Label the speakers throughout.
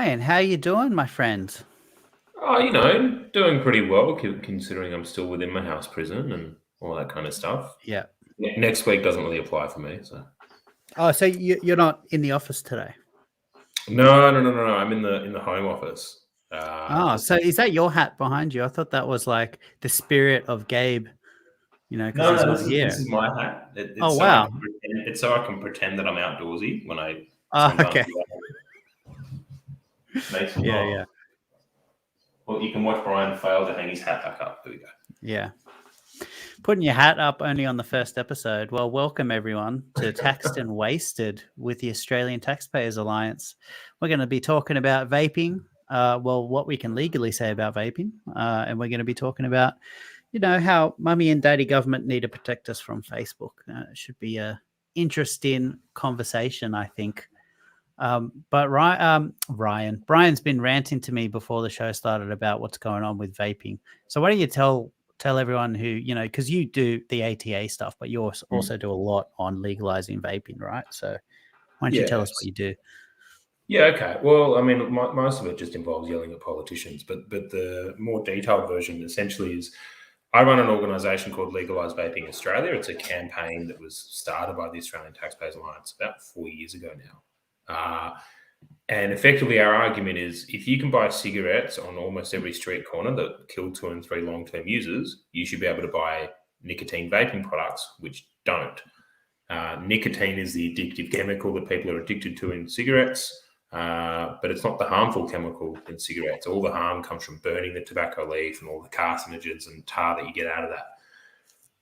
Speaker 1: Ryan, how you doing, my friend?
Speaker 2: Oh, doing pretty well considering I'm still within my house prison and all that kind of stuff.
Speaker 1: Yeah.
Speaker 2: Next week doesn't really apply for me, so.
Speaker 1: Oh, so you're not in the office today?
Speaker 2: No. I'm in the home office.
Speaker 1: Oh,
Speaker 2: It's
Speaker 1: so is that your hat behind you? I thought that was like the spirit of Gabe, because
Speaker 2: no,
Speaker 1: he's
Speaker 2: no.
Speaker 1: not
Speaker 2: This
Speaker 1: here.
Speaker 2: is my hat.
Speaker 1: Oh, wow.
Speaker 2: It's so I can pretend that I'm outdoorsy when I
Speaker 1: Oh,
Speaker 2: sometimes
Speaker 1: okay.
Speaker 2: makes me
Speaker 1: Yeah,
Speaker 2: laugh.
Speaker 1: yeah,
Speaker 2: Well, you can watch Brian fail to hang his hat back up. There we go.
Speaker 1: yeah. Putting your hat up only on the first episode. Well, welcome everyone to Taxed and Wasted with the Australian Taxpayers Alliance. We're going to be talking about vaping. What we can legally say about vaping, and we're going to be talking about how mummy and daddy government need to protect us from Facebook. It should be a interesting conversation, I think. But Brian's been ranting to me before the show started about what's going on with vaping. So why don't you tell everyone who, because you do the ATA stuff, but you also do a lot on legalizing vaping, right? So why don't you tell us what
Speaker 2: Yes.
Speaker 1: you do?
Speaker 2: Yeah, okay. Well, I mean, most of it just involves yelling at politicians, but the more detailed version essentially is I run an organisation called Legalizing Vaping Australia. It's a campaign that was started by the Australian Taxpayers Alliance about 4 years ago now. And effectively, our argument is if you can buy cigarettes on almost every street corner that kill 2 and 3 long-term users, you should be able to buy nicotine vaping products, which don't. Nicotine is the addictive chemical that people are addicted to in cigarettes. But it's not the harmful chemical in cigarettes. All the harm comes from burning the tobacco leaf and all the carcinogens and tar that you get out of that.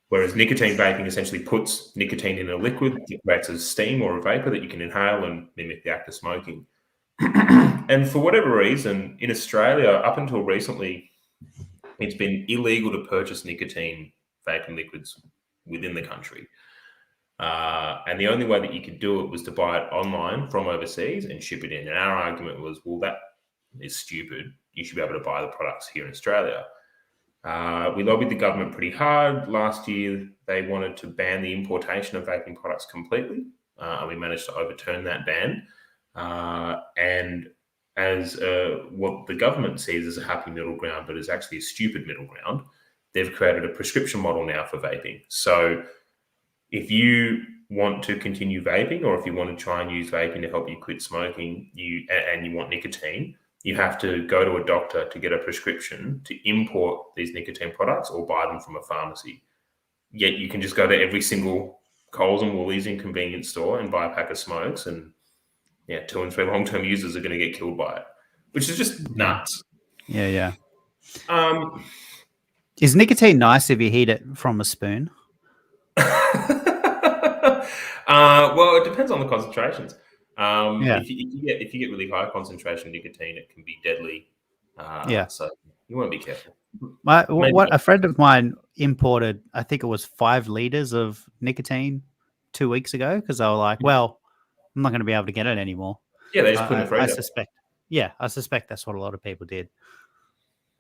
Speaker 2: Whereas nicotine vaping essentially puts nicotine in a liquid that creates a steam or a vapor that you can inhale and mimic the act of smoking. And for whatever reason, in Australia, up until recently, it's been illegal to purchase nicotine vaping liquids within the country. And the only way that you could do it was to buy it online from overseas and ship it in. And our argument was, well, that is stupid. You should be able to buy the products here in Australia. We lobbied the government pretty hard. Last year, they wanted to ban the importation of vaping products completely. And we managed to overturn that ban. And as what the government sees as a happy middle ground, but is actually a stupid middle ground, they've created a prescription model now for vaping. So if you want to continue vaping, or if you want to try and use vaping to help you quit smoking, and you want nicotine, you have to go to a doctor to get a prescription to import these nicotine products or buy them from a pharmacy. Yet you can just go to every single Coles and Woolies in convenience store and buy a pack of smokes, and 2 and 3 long-term users are going to get killed by it, which is just nuts.
Speaker 1: Yeah.
Speaker 2: Um,
Speaker 1: Is nicotine nice if you heat it from a spoon?
Speaker 2: Well, it depends on the concentrations.
Speaker 1: Yeah.
Speaker 2: If you get really high concentration nicotine, it can be deadly.
Speaker 1: Yeah.
Speaker 2: So you want to be careful.
Speaker 1: What a friend of mine imported, I think it was 5 liters of nicotine 2 weeks ago because they were like, well, I'm not going to be able to get it anymore.
Speaker 2: Yeah, they just put in the
Speaker 1: I
Speaker 2: freezer.
Speaker 1: suspect that's what a lot of people did.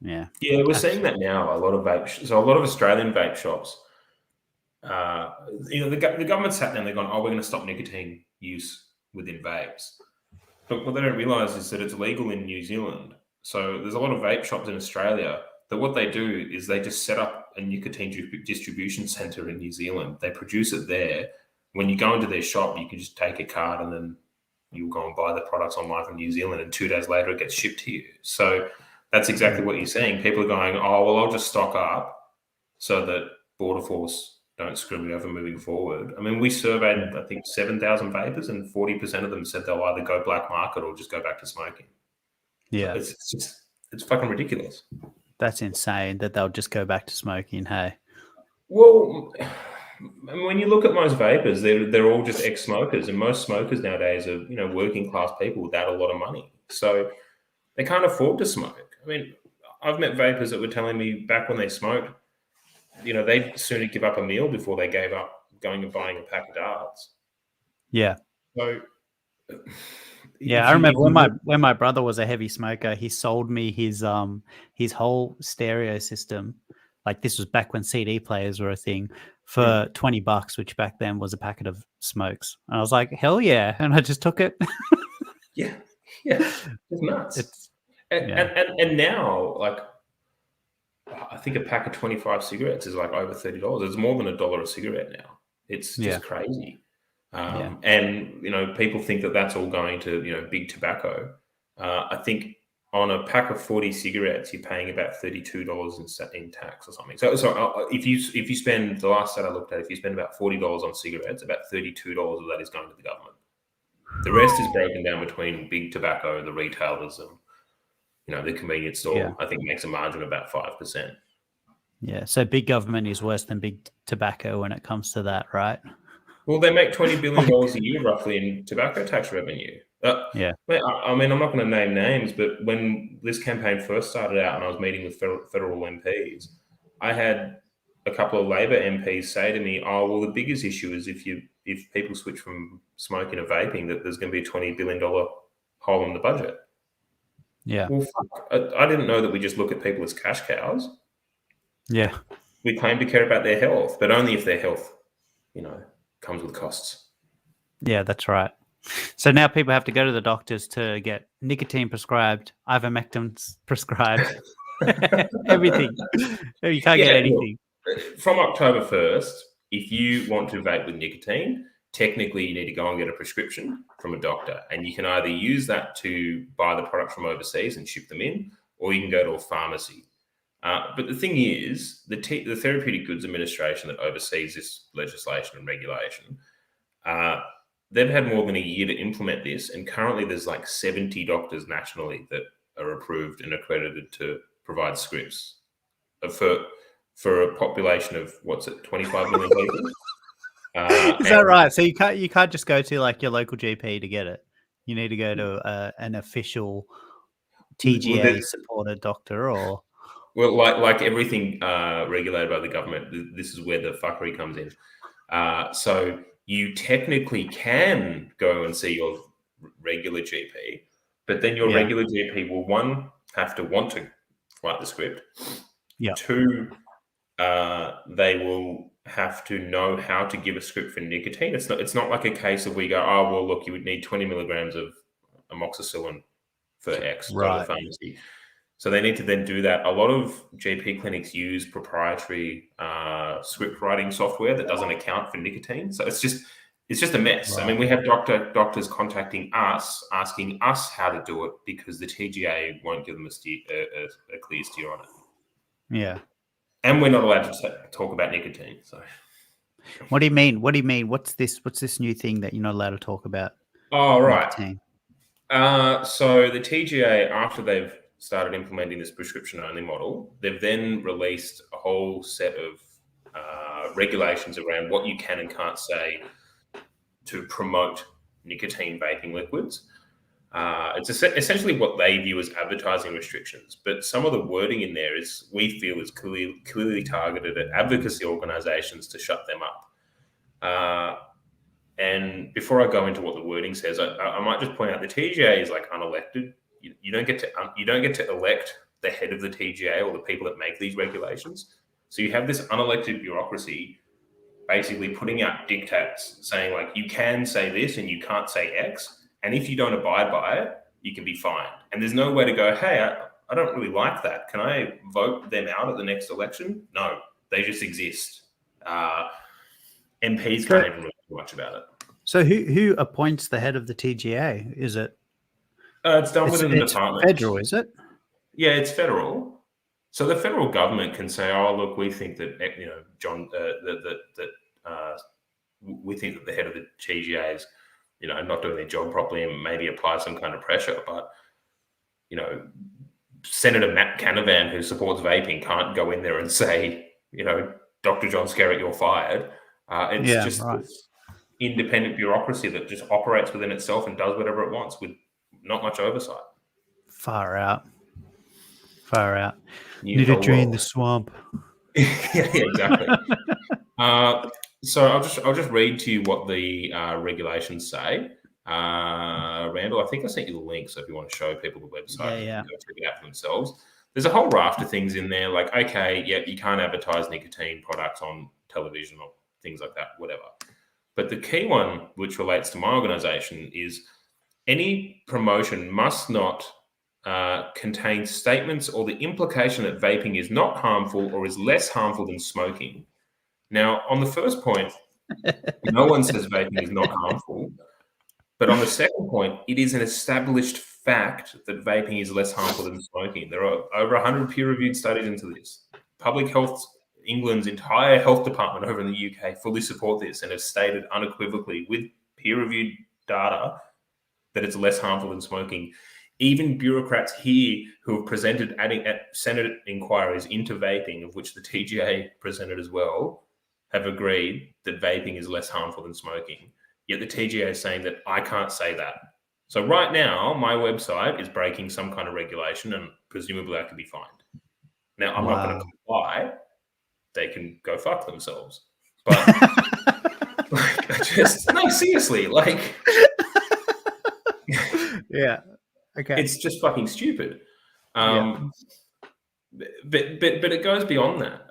Speaker 1: Yeah.
Speaker 2: Yeah, we're seeing that now. A lot of so a lot of Australian vape shops. The government sat down. They're going, "Oh, we're going to stop nicotine use within vapes." But what they don't realise is that it's legal in New Zealand. So there's a lot of vape shops in Australia that what they do is they just set up a nicotine distribution centre in New Zealand. They produce it there. When you go into their shop, you can just take a card and then you'll go and buy the products online from New Zealand, and 2 days later it gets shipped to you. So that's exactly what you're seeing. People are going, "Oh, well, I'll just stock up so that Border Force don't screw me over moving forward." I mean, we surveyed, I think, 7,000 vapors, and 40% of them said they'll either go black market or just go back to smoking.
Speaker 1: Yeah.
Speaker 2: It's fucking ridiculous.
Speaker 1: That's insane that they'll just go back to smoking. Hey.
Speaker 2: Well, when you look at most vapors, they're all just ex-smokers, and most smokers nowadays are working class people without a lot of money, so they can't afford to smoke. I mean, I've met vapors that were telling me back when they smoked, they'd sooner give up a meal before they gave up going and buying a pack of darts.
Speaker 1: Yeah.
Speaker 2: So,
Speaker 1: yeah, I remember when my brother was a heavy smoker, he sold me his whole stereo system. Like, this was back when CD players were a thing, for $20, which back then was a packet of smokes. And I was like, hell yeah. And I just took it.
Speaker 2: Yeah. Yeah, it's nuts.
Speaker 1: Yeah.
Speaker 2: And now, like, I think a pack of 25 cigarettes is like over $30. It's more than $1 a cigarette now. It's just crazy. And, people think that that's all going to, big tobacco. I think on a pack of 40 cigarettes, you're paying about $32 in tax or something. So if you spend, the last stat I looked at, if you spend about $40 on cigarettes, about $32 of that is going to the government. The rest is broken down between big tobacco, the retailers, and the convenience store. I think makes a margin of about 5%.
Speaker 1: Yeah. So big government is worse than big tobacco when it comes to that, right?
Speaker 2: Well, they make $20 billion a year roughly in tobacco tax revenue.
Speaker 1: Yeah.
Speaker 2: I mean, I'm not going to name names, but when this campaign first started out and I was meeting with federal MPs, I had a couple of Labor MPs say to me, "Oh, well, the biggest issue is if people switch from smoking to vaping, that there's going to be a $20 billion hole in the budget."
Speaker 1: Yeah.
Speaker 2: Well, fuck, I didn't know that we just look at people as cash cows.
Speaker 1: Yeah.
Speaker 2: We claim to care about their health, but only if their health, comes with costs.
Speaker 1: Yeah, that's right. So now people have to go to the doctors to get nicotine prescribed, ivermectin prescribed, everything. You can't get anything.
Speaker 2: Look, from October 1st, if you want to vape with nicotine, technically you need to go and get a prescription from a doctor, and you can either use that to buy the product from overseas and ship them in, or you can go to a pharmacy. But the thing is, the Therapeutic Goods Administration that oversees this legislation and regulation, they've had more than a year to implement this, and currently there's like 70 doctors nationally that are approved and accredited to provide scripts for a population of 25 million people.
Speaker 1: Is that right? So you can't just go to like your local GP to get it. You need to go to an official TGA supported doctor, or
Speaker 2: like everything regulated by the government. This is where the fuckery comes in. So you technically can go and see your regular GP, but then your regular GP will have to want to write the script.
Speaker 1: Yeah.
Speaker 2: 2, they will have to know how to give a script for nicotine. It's not like a case of we go, oh well, look, you would need 20 milligrams of amoxicillin for X. Go to the pharmacy. So they need to then do that. A lot of GP clinics use proprietary script writing software that doesn't account for nicotine. So it's just a mess. Right. I mean, we have doctors contacting us, asking us how to do it because the TGA won't give them a clear steer on it.
Speaker 1: Yeah.
Speaker 2: And we're not allowed to talk about nicotine. So,
Speaker 1: what do you mean? What do you mean? What's this new thing that you're not allowed to talk about?
Speaker 2: Oh, right.
Speaker 1: Nicotine?
Speaker 2: So the TGA, after they've started implementing this prescription-only model, they've then released a whole set of regulations around what you can and can't say to promote nicotine vaping liquids. It's essentially what they view as advertising restrictions, but some of the wording in there we feel is clearly targeted at advocacy organisations to shut them up. And before I go into what the wording says, I might just point out the TGA is like unelected. You don't get to elect the head of the TGA or the people that make these regulations. So you have this unelected bureaucracy basically putting out diktats saying like you can say this and you can't say X. And if you don't abide by it, you can be fined. And there's no way to go, hey, I don't really like that. Can I vote them out at the next election? No, they just exist. MPs can't even really do much about it.
Speaker 1: So who appoints the head of the TGA? Is it?
Speaker 2: It's done within the department.
Speaker 1: Federal, is it?
Speaker 2: Yeah, it's federal. So the federal government can say, "Oh, look, we think that John, we think that the head of the TGA is, not doing their job properly, and maybe apply some kind of pressure." But Senator Matt Canavan, who supports vaping, can't go in there and say, Dr. John Skerritt, you're fired. It's just this independent bureaucracy that just operates within itself and does whatever it wants with not much oversight.
Speaker 1: Far out. Need to drain the swamp.
Speaker 2: Yeah, exactly. So I'll just read to you what the regulations say. Randall, I think I sent you the link, so if you want to show people the website, go check it out for themselves. There's a whole raft of things in there, like, okay, yeah, you can't advertise nicotine products on television or things like that, whatever. But the key one, which relates to my organisation, is any promotion must not contain statements or the implication that vaping is not harmful or is less harmful than smoking. Now, on the first point, no one says vaping is not harmful. But on the second point, it is an established fact that vaping is less harmful than smoking. There are over 100 peer-reviewed studies into this. Public Health England's entire health department over in the UK fully support this and have stated unequivocally with peer-reviewed data that it's less harmful than smoking. Even bureaucrats here who have presented at Senate inquiries into vaping, of which the TGA presented as well, have agreed that vaping is less harmful than smoking. Yet the TGA is saying that I can't say that. So right now, my website is breaking some kind of regulation and presumably I could be fined. Now, I'm not going to comply. They can go fuck themselves. But no, seriously,
Speaker 1: yeah. Okay.
Speaker 2: It's just fucking stupid. But it goes beyond that.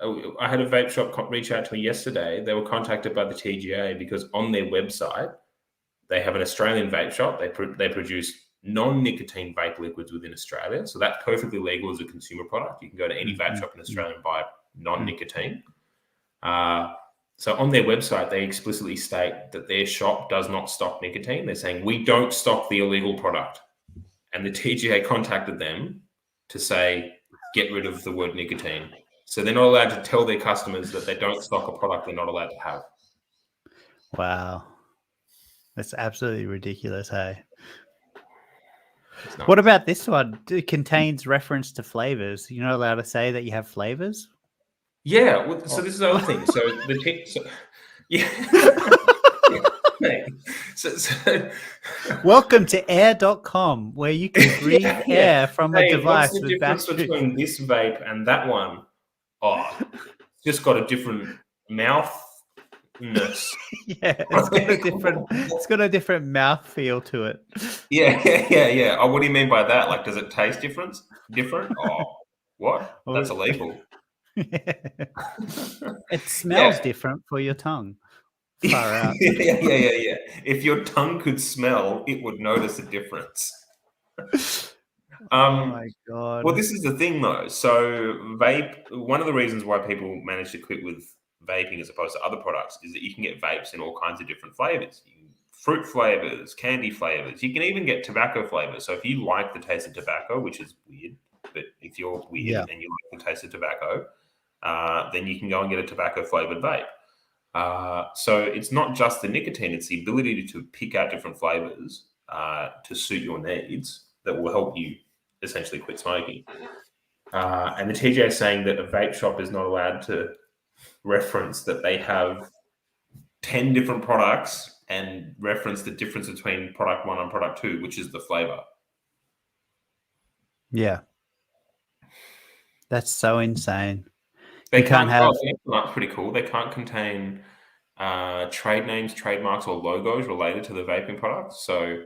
Speaker 2: I had a vape shop reach out to me yesterday. They were contacted by the TGA because on their website, they have an Australian vape shop. They produce non-nicotine vape liquids within Australia. So that's perfectly legal as a consumer product. You can go to any vape shop in Australia and buy non-nicotine. So on their website, they explicitly state that their shop does not stock nicotine. They're saying, we don't stock the illegal product. And the TGA contacted them to say, get rid of the word nicotine. So they're not allowed to tell their customers that they don't stock a product they're not allowed to have.
Speaker 1: Wow. That's absolutely ridiculous, hey? What about this one? It contains reference to flavors. You're not allowed to say that you have flavors?
Speaker 2: Yeah. Well, so this is the other thing. So
Speaker 1: Welcome to air.com, where you can breathe air from a device.
Speaker 2: What's the difference between this vape and that one? Oh, it's just got a different mouthness.
Speaker 1: Yeah, it's got a different mouth feel to it.
Speaker 2: Yeah. Oh, what do you mean by that? Like, does it taste different? Oh, what? That's illegal.
Speaker 1: It smells different for your tongue. Far out.
Speaker 2: Yeah. If your tongue could smell, it would notice a difference.
Speaker 1: Oh my God.
Speaker 2: Well, this is the thing though. So vape, one of the reasons why people manage to quit with vaping as opposed to other products is that you can get vapes in all kinds of different flavors. Fruit flavors, candy flavors. You can even get tobacco flavors. So if you like the taste of tobacco, which is weird, but if you're weird and you like the taste of tobacco, then you can go and get a tobacco flavored vape. So it's not just the nicotine, it's the ability to pick out different flavors to suit your needs that will help you essentially quit smoking. And the TGA is saying that a vape shop is not allowed to reference that they have 10 different products and reference the difference between product 1 and product 2, which is the flavor.
Speaker 1: Yeah. That's so insane.
Speaker 2: They can't have... that's pretty cool. They can't contain trade names, trademarks, or logos related to the vaping product. So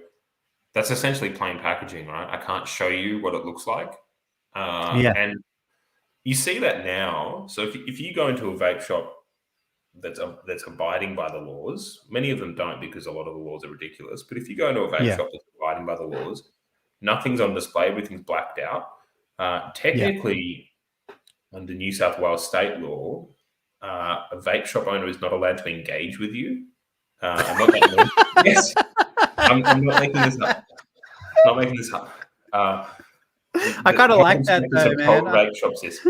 Speaker 2: that's essentially plain packaging, right? I can't show you what it looks like. And you see that now. So if you go into a vape shop that's abiding by the laws, many of them don't because a lot of the laws are ridiculous. But if you go into a vape shop that's abiding by the laws, nothing's on display, everything's blacked out. Technically, under New South Wales state law, a vape shop owner is not allowed to engage with you. Yes, I'm not making this up. Not making this up.
Speaker 1: I kind of like that though, man.
Speaker 2: Vape shops is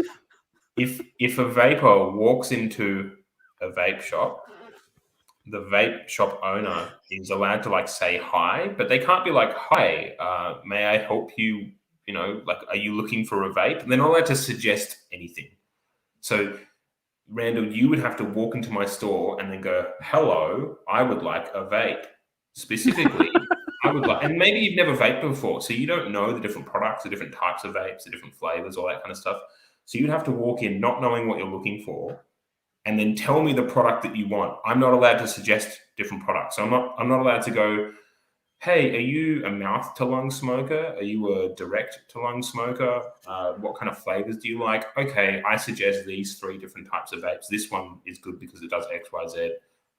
Speaker 2: if a vapor walks into a vape shop, the vape shop owner is allowed to say hi, but they can't be like, "Hi, may I help you?" Are you looking for a vape? And they're not allowed to suggest anything. So, Randall, you would have to walk into my store and then go, "Hello, I would like a vape." Specifically, I would like, and maybe you've never vaped before, so you don't know the different products, the different types of vapes, the different flavors, all that kind of stuff. So you'd have to walk in not knowing what you're looking for, and then tell me the product that you want. I'm not allowed to suggest different products. So I'm not allowed to go, "Hey, are you a mouth to lung smoker? Are you a direct to lung smoker? What kind of flavors do you like? Okay, I suggest these 3 different types of vapes. This one is good because it does X, Y, Z.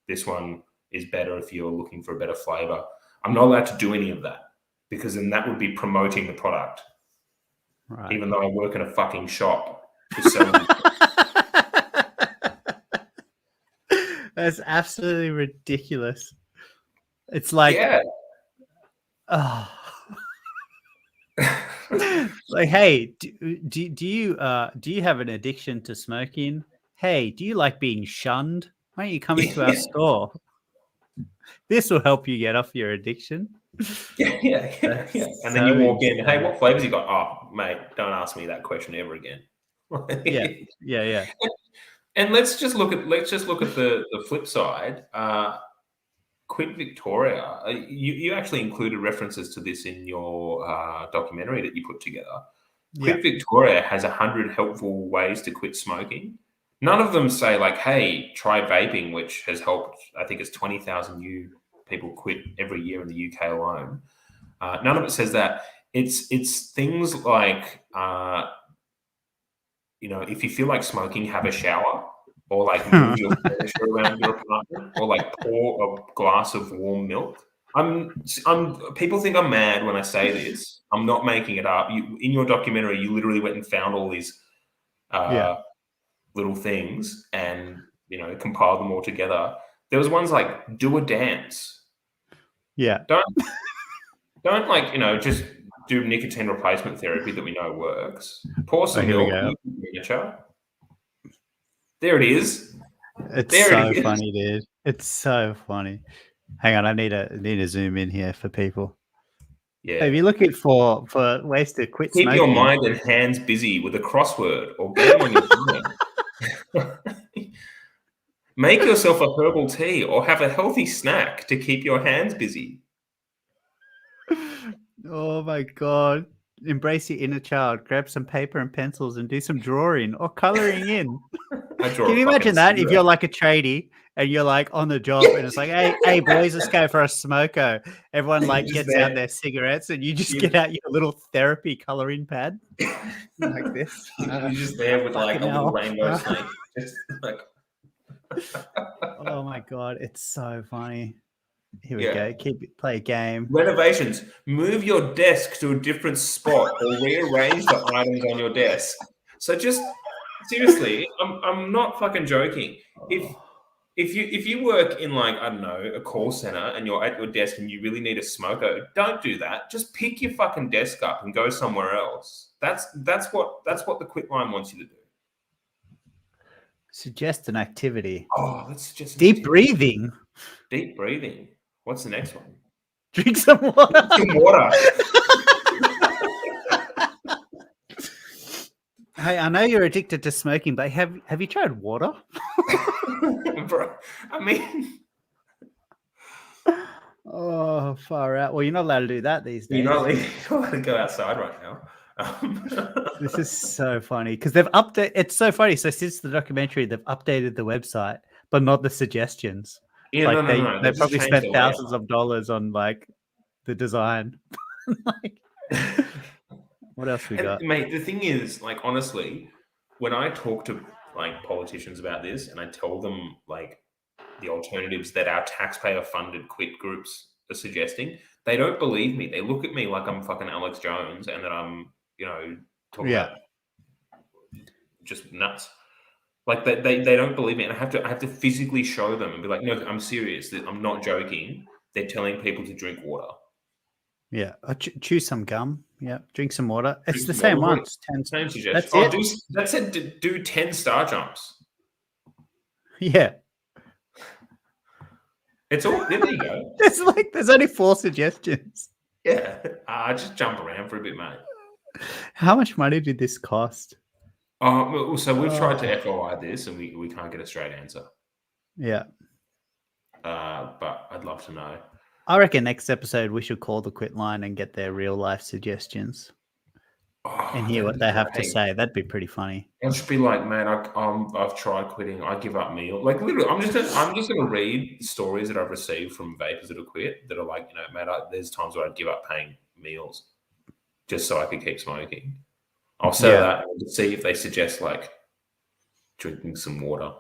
Speaker 2: This one is better if you're looking for a better flavor." I'm not allowed to do any of that. because then that would be promoting the product.
Speaker 1: Right.
Speaker 2: Even though I work in a fucking shop to sell them.
Speaker 1: That's absolutely ridiculous. It's like,
Speaker 2: Yeah.
Speaker 1: oh. Like, hey, do you have an addiction to smoking? Hey, do you like being shunned? Why don't you come into our store? This will help you get off your addiction.
Speaker 2: Yeah. And then you walk in, hey, what flavors you got? Oh, mate, don't ask me that question ever again.
Speaker 1: Yeah.
Speaker 2: And let's just look at the flip side. Quit Victoria. You actually included references to this in your documentary that you put together. Quit Victoria has 100 helpful ways to quit smoking. None of them say like, hey, try vaping, which has helped, I think it's 20,000 new people quit every year in the UK alone. None of it says that. It's things like, if you feel like smoking, have a shower, or like move your furniture around your apartment, or like pour a glass of warm milk. People think I'm mad when I say this. I'm not making it up. In your documentary, you literally went and found all these little things and compiled them all together. There was ones like do a dance.
Speaker 1: Yeah.
Speaker 2: Don't like just do nicotine replacement therapy that we know works. Pour some milk in your furniture. There it is.
Speaker 1: It's so funny, dude. It's so funny. Hang on, I need to zoom in here for people.
Speaker 2: Yeah.
Speaker 1: So if you're looking for ways to quit
Speaker 2: Keep
Speaker 1: smoking,
Speaker 2: your mind and hands busy with a crossword or game on your phone. Make yourself a herbal tea or have a healthy snack to keep your hands busy.
Speaker 1: Oh my God. Embrace your inner child. Grab some paper and pencils and do some drawing or coloring in. Can you imagine that if you're like a tradie and you're like on the job and it's like, hey boys, let's go for a smoko. Everyone like gets out their cigarettes and you just get out your little therapy coloring pad like this.
Speaker 2: You're just there with like a little rainbow snake. Just like.
Speaker 1: Oh my God, it's so funny. Here we go. Play a game.
Speaker 2: Renovations. Move your desk to a different spot or rearrange the items on your desk. So just seriously, I'm not fucking joking. If you work in like, I don't know, a call center and you're at your desk and you really need a smoker, don't do that. Just pick your fucking desk up and go somewhere else. That's what the quit line wants you to do.
Speaker 1: Suggest an activity.
Speaker 2: Oh, let's suggest
Speaker 1: deep breathing.
Speaker 2: Deep breathing. What's the next one?
Speaker 1: Drink some water.
Speaker 2: Drink some water.
Speaker 1: Hey, I know you're addicted to smoking, but have you tried water?
Speaker 2: Bro, I mean,
Speaker 1: oh, far out. Well, you're not allowed to do that these days.
Speaker 2: You're not allowed to go outside right now.
Speaker 1: This is so funny because they've updated. It's so funny. So since the documentary, they've updated the website, but not the suggestions.
Speaker 2: Yeah,
Speaker 1: like
Speaker 2: no.
Speaker 1: They probably spent thousands of dollars on like the design. Like, what else we got?
Speaker 2: Mate, the thing is, like, honestly, when I talk to like politicians about this and I tell them like the alternatives that our taxpayer-funded quit groups are suggesting, they don't believe me. They look at me like I'm fucking Alex Jones and that I'm, talking about just nuts. Like they don't believe me, and I have to physically show them and be like, no, I'm serious. I'm not joking. They're telling people to drink water.
Speaker 1: Yeah, chew some gum. Yeah, drink some water. It's the same one.
Speaker 2: Same suggestion. That said, do 10 star jumps.
Speaker 1: Yeah.
Speaker 2: It's all there. You go.
Speaker 1: There's only 4 suggestions.
Speaker 2: Yeah, just jump around for a bit, mate.
Speaker 1: How much money did this cost?
Speaker 2: So we've tried to FOI this, and we can't get a straight answer.
Speaker 1: Yeah.
Speaker 2: But I'd love to know.
Speaker 1: I reckon next episode we should call the quit line and get their real life suggestions and hear what they have to say. That'd be pretty funny.
Speaker 2: It should be like, man, I've tried quitting. I give up meal. Like literally, I'm just gonna read stories that I've received from vapors that have quit that are like, man, there's times where I'd give up paying meals just so I could keep smoking. I'll say that and see if they suggest like drinking some water.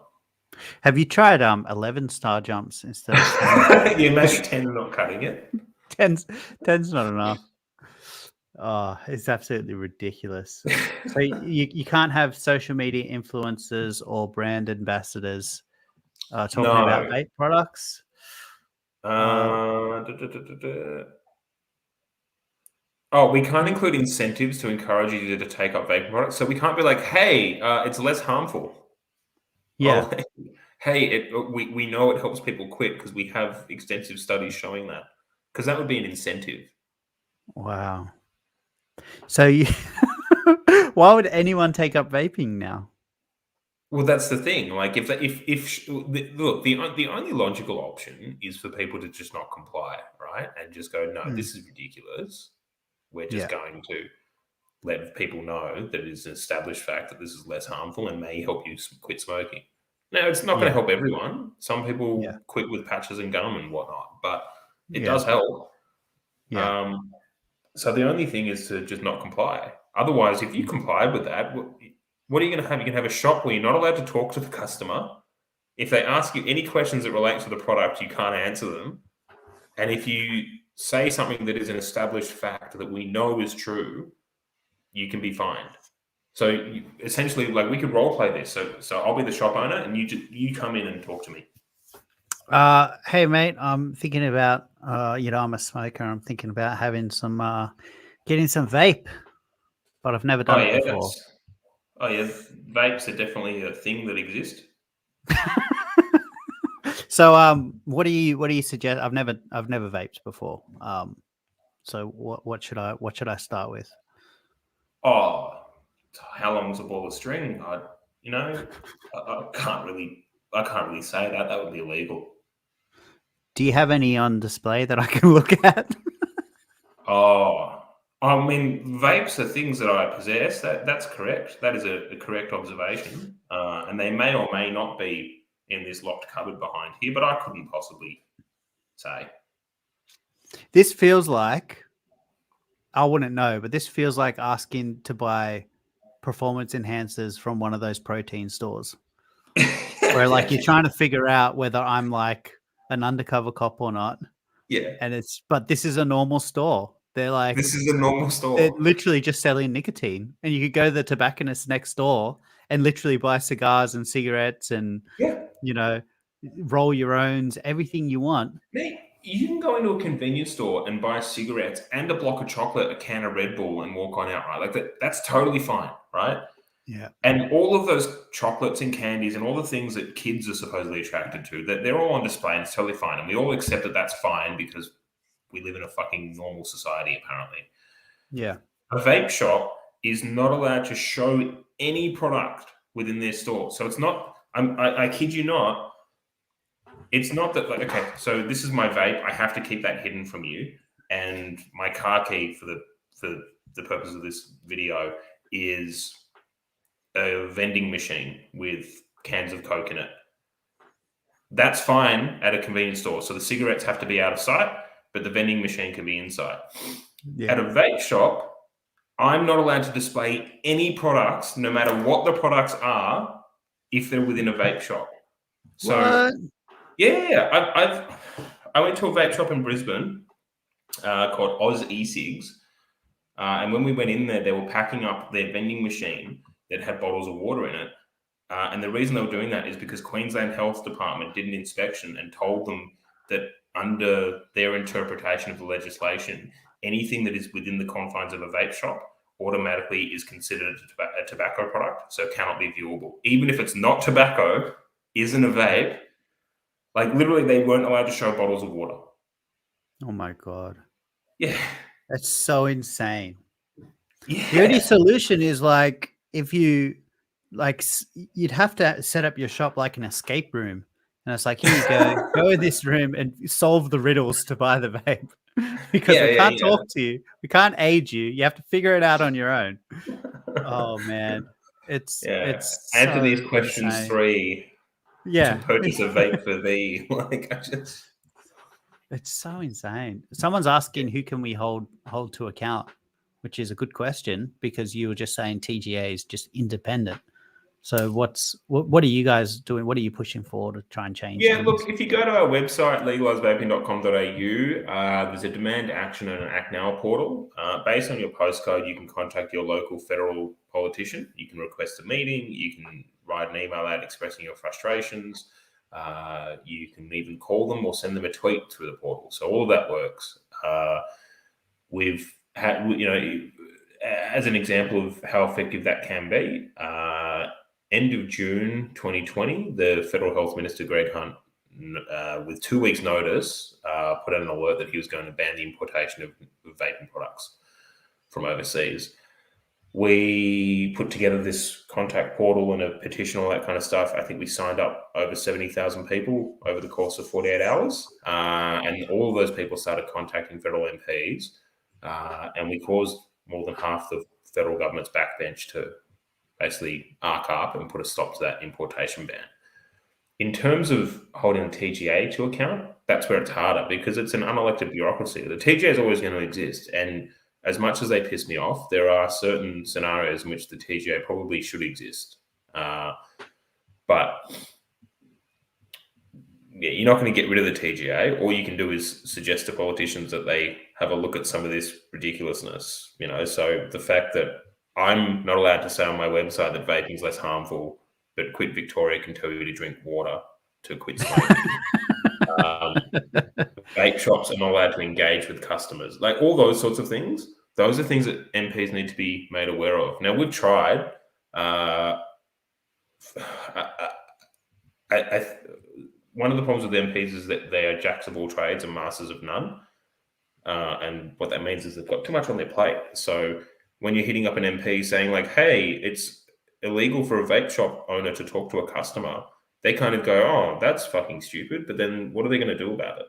Speaker 1: Have you tried 11 star jumps instead of 10?
Speaker 2: You imagine 10 not cutting it?
Speaker 1: 10's not enough. Oh, it's absolutely ridiculous. So you can't have social media influencers or brand ambassadors talking about
Speaker 2: No.
Speaker 1: vape products.
Speaker 2: Uh, duh, duh, duh, duh, duh. Oh, we can't include incentives to encourage you to take up vaping products. So we can't be like, hey, it's less harmful. Or
Speaker 1: Yeah.
Speaker 2: like, hey, we know it helps people quit because we have extensive studies showing that. Because that would be an incentive.
Speaker 1: Wow. So you, why would anyone take up vaping now?
Speaker 2: Well, that's the thing. Like, look, the only logical option is for people to just not comply, right? And just go, no,
Speaker 1: Mm,
Speaker 2: this is ridiculous. We're just
Speaker 1: yeah.
Speaker 2: going to let people know that it is an established fact that this is less harmful and may help you quit smoking. Now, it's not going to
Speaker 1: Yeah.
Speaker 2: help everyone. Some
Speaker 1: Yeah.
Speaker 2: people quit with patches and gum and whatnot, but it
Speaker 1: Yeah.
Speaker 2: does help.
Speaker 1: Yeah.
Speaker 2: Um, so the only thing is to just not comply. Otherwise, if you
Speaker 1: Mm,
Speaker 2: complied with that, what are you going to have? You're going to have a shop where you're not allowed to talk to the customer. If they ask you any questions that relate to the product, you can't answer them. And if you say something that is an established fact that we know is true, you can be fined. So essentially, like we could role play this. So I'll be the shop owner, and you come in and talk to me.
Speaker 1: Hey mate, I'm thinking about I'm a smoker. I'm thinking about having some getting some vape, but I've never
Speaker 2: Oh
Speaker 1: done it
Speaker 2: yeah,
Speaker 1: before.
Speaker 2: vapes are definitely a thing that exist.
Speaker 1: So what do you suggest? I've never vaped before. So what should I start with?
Speaker 2: Oh, how long's a ball of string? You know, I can't really say that. That would be illegal.
Speaker 1: Do you have any on display that I can look at?
Speaker 2: Oh, I mean, vapes are things that I possess. That's correct. That is a correct observation. And they may or may not be in this locked cupboard behind here, but I couldn't possibly say.
Speaker 1: This feels like I wouldn't know, but this feels like asking to buy performance enhancers from one of those protein stores where like you're trying to figure out whether I'm like an undercover cop or not.
Speaker 2: Yeah,
Speaker 1: But this is a normal store.
Speaker 2: this is a normal
Speaker 1: They're
Speaker 2: store.
Speaker 1: literally just selling nicotine. And you could go to the tobacconist next door and literally buy cigars and cigarettes and,
Speaker 2: Yeah,
Speaker 1: you know, roll your owns, everything you want.
Speaker 2: mate, you can go into a convenience store and buy cigarettes and a block of chocolate, a can of Red Bull, and walk on out, right? Like that's totally fine, right?
Speaker 1: Yeah.
Speaker 2: And all of those chocolates and candies and all the things that kids are supposedly attracted to, that they're all on display and it's totally fine. And we all accept that that's fine because we live in a fucking normal society, apparently.
Speaker 1: Yeah.
Speaker 2: A vape shop is not allowed to show any product within their store. So it's not, I kid you not, it's not that, like, okay, so this is my vape. I have to keep that hidden from you. And my car key for the purpose of this video is a vending machine with cans of Coke in it. That's fine at a convenience store. So the cigarettes have to be out of sight, but the vending machine can be inside. At
Speaker 1: Yeah.
Speaker 2: a vape shop, I'm not allowed to display any products, no matter what the products are, if they're within a vape shop. So
Speaker 1: What?
Speaker 2: yeah, I went to a vape shop in Brisbane called Oz E-Cigs, and when we went in there, they were packing up their vending machine that had bottles of water in it. And the reason they were doing that is because Queensland Health Department did an inspection and told them that under their interpretation of the legislation, anything that is within the confines of a vape shop automatically is considered a tobacco product, so it cannot be viewable. Even if it's not tobacco, isn't a vape, like literally they weren't allowed to show bottles of water.
Speaker 1: Oh my God.
Speaker 2: Yeah.
Speaker 1: That's so insane. The only
Speaker 2: Yeah.
Speaker 1: solution is like if you you'd have to set up your shop like an escape room. And it's like, here you go in this room and solve the riddles to buy the vape. Because
Speaker 2: Yeah,
Speaker 1: we
Speaker 2: yeah,
Speaker 1: can't
Speaker 2: yeah.
Speaker 1: talk to you. We can't aid you. You have to figure it out on your own. Oh man. It's
Speaker 2: Yeah.
Speaker 1: it's
Speaker 2: Answer
Speaker 1: so
Speaker 2: these questions
Speaker 1: insane.
Speaker 2: 3 to
Speaker 1: Yeah.
Speaker 2: purchase a vape for thee. Like I just
Speaker 1: It's so insane. Someone's asking who can we hold to account, which is a good question because you were just saying TGA is just independent. So what are you guys doing? What are you pushing for to try and change
Speaker 2: Yeah,
Speaker 1: things?
Speaker 2: look, if you go to our website, legalizevaping.com.au, there's a demand action and an act now portal. Based on your postcode, you can contact your local federal politician. You can request a meeting. You can write an email out expressing your frustrations. You can even call them or send them a tweet through the portal. So all of that works. We've had, as an example of how effective that can be, end of June 2020, the Federal Health Minister, Greg Hunt, with 2 weeks' notice, put out an alert that he was going to ban the importation of vaping products from overseas. We put together this contact portal and a petition, all that kind of stuff. I think we signed up over 70,000 people over the course of 48 hours. And all of those people started contacting federal MPs. And we caused more than half the federal government's backbench to basically arc up and put a stop to that importation ban. In terms of holding the TGA to account, that's where it's harder because it's an unelected bureaucracy. The TGA is always going to exist. And as much as they piss me off, there are certain scenarios in which the TGA probably should exist. But yeah, you're not going to get rid of the TGA. All you can do is suggest to politicians that they have a look at some of this ridiculousness. So the fact that I'm not allowed to say on my website that vaping is less harmful, but Quit Victoria can tell you to drink water to quit smoking. Vape shops are not allowed to engage with customers. Like all those sorts of things, those are things that MPs need to be made aware of. Now, we've tried. One of the problems with MPs is that they are jacks of all trades and masters of none. And what that means is they've got too much on their plate. So when you're hitting up an MP saying like, hey, it's illegal for a vape shop owner to talk to a customer, they kind of go, oh, that's fucking stupid. But then what are they going to do about it?